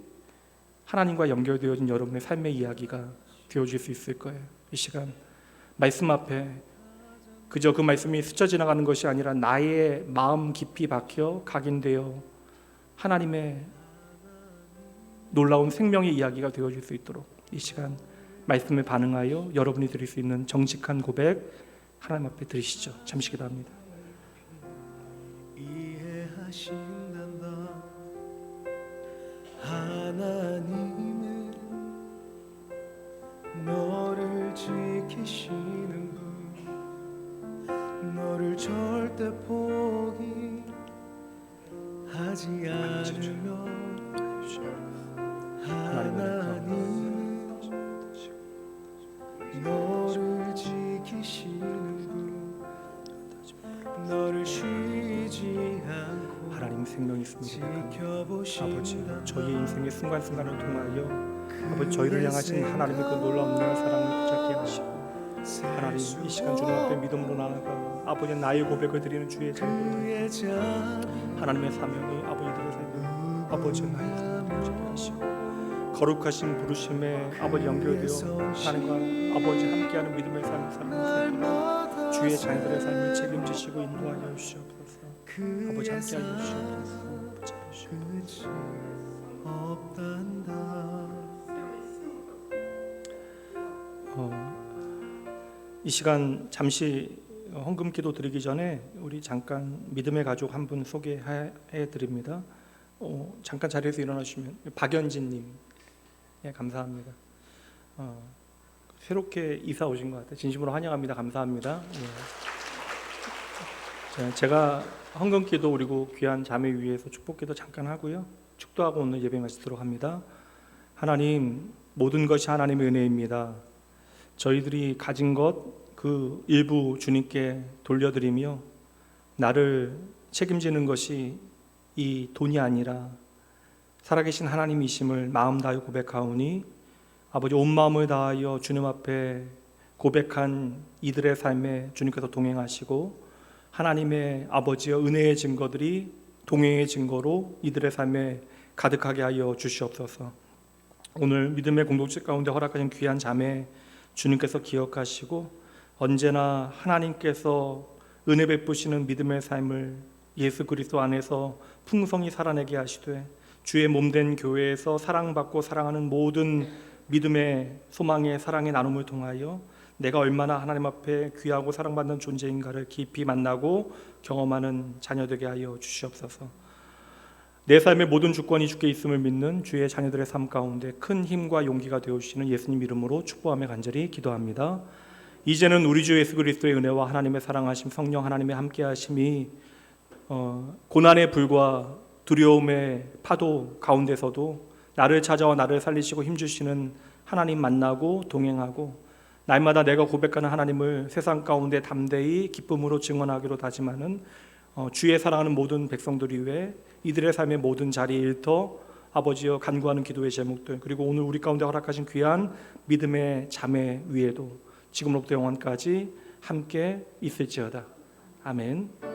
Speaker 1: 하나님과 연결되어진 여러분의 삶의 이야기가 되어질 수 있을 거예요. 이 시간 말씀 앞에 그저 그 말씀이 스쳐 지나가는 것이 아니라 나의 마음 깊이 박혀 각인되어 하나님의 놀라운 생명의 이야기가 되어질 수 있도록 이 시간 말씀에 반응하여 여러분이 드릴 수 있는 정직한 고백 하나님 앞에 드리시죠. 잠시 기도합니다.
Speaker 2: 이해하신단다. 하나님은 너를 지키시는 분, 너를 절대 포기하지 않으며, 하나님은 너를 지키시는 분, 너를 쉬지 않고
Speaker 1: 하나님 생명이 있습니다. 아버지,
Speaker 2: 지켜보신다.
Speaker 1: 저희의 인생의 순간순간을 통하여 아버지 저희를 향하신 하나님의 그 놀라운 은혜와 사랑을 붙잡게 하시고 하나님 이 시간 주님 앞에 믿음으로 나아가 아버지 나의 고백을 드리는 주의 자녀들 하나님의 사명이 아버지들의 삶에 아버지 나의 삶을 붙잡게 하시고 거룩하신 부르심에 아버지 연결되어 하나님과 아버지 함께하는 믿음의 삶을 살아가는 주의 자녀들의 삶을 책임지시고 인도하여 주시옵소서. 아버지 함께하여 주시옵소서. 붙잡아 주시옵소서. 이 시간 잠시 헌금기도 드리기 전에 우리 잠깐 믿음의 가족 한 분 소개해 드립니다. 잠깐 자리에서 일어나시면 박연진님, 예, 감사합니다. 새롭게 이사 오신 것 같아요. 진심으로 환영합니다. 감사합니다. 예. 제가 헌금기도 그리고 귀한 자매 위해서 축복기도 잠깐 하고요. 축도하고 오늘 예배 마치도록 합니다. 하나님, 모든 것이 하나님의 은혜입니다. 저희들이 가진 것 그 일부 주님께 돌려드리며 나를 책임지는 것이 이 돈이 아니라 살아계신 하나님이심을 마음 다하여 고백하오니 아버지 온 마음을 다하여 주님 앞에 고백한 이들의 삶에 주님께서 동행하시고 하나님의 아버지의 은혜의 증거들이 동행의 증거로 이들의 삶에 가득하게 하여 주시옵소서. 오늘 믿음의 공동체 가운데 허락하신 귀한 자매 주님께서 기억하시고 언제나 하나님께서 은혜 베푸시는 믿음의 삶을 예수 그리스도 안에서 풍성히 살아내게 하시되 주의 몸된 교회에서 사랑받고 사랑하는 모든 믿음의 소망의 사랑의 나눔을 통하여 내가 얼마나 하나님 앞에 귀하고 사랑받는 존재인가를 깊이 만나고 경험하는 자녀 되게 하여 주시옵소서. 내 삶의 모든 주권이 주께 있음을 믿는 주의 자녀들의 삶 가운데 큰 힘과 용기가 되어주시는 예수님 이름으로 축복하며 간절히 기도합니다. 이제는 우리 주 예수 그리스도의 은혜와 하나님의 사랑하심 성령 하나님의 함께하심이 고난의 불과 두려움의 파도 가운데서도 나를 찾아와 나를 살리시고 힘주시는 하나님 만나고 동행하고 날마다 내가 고백하는 하나님을 세상 가운데 담대히 기쁨으로 증언하기로 다짐하는 주의 사랑하는 모든 백성들 위해 이들의 삶의 모든 자리에 일터 아버지여 간구하는 기도의 제목들 그리고 오늘 우리 가운데 허락하신 귀한 믿음의 자매 위에도 지금으로부터 영원까지 함께 있을지어다. 아멘.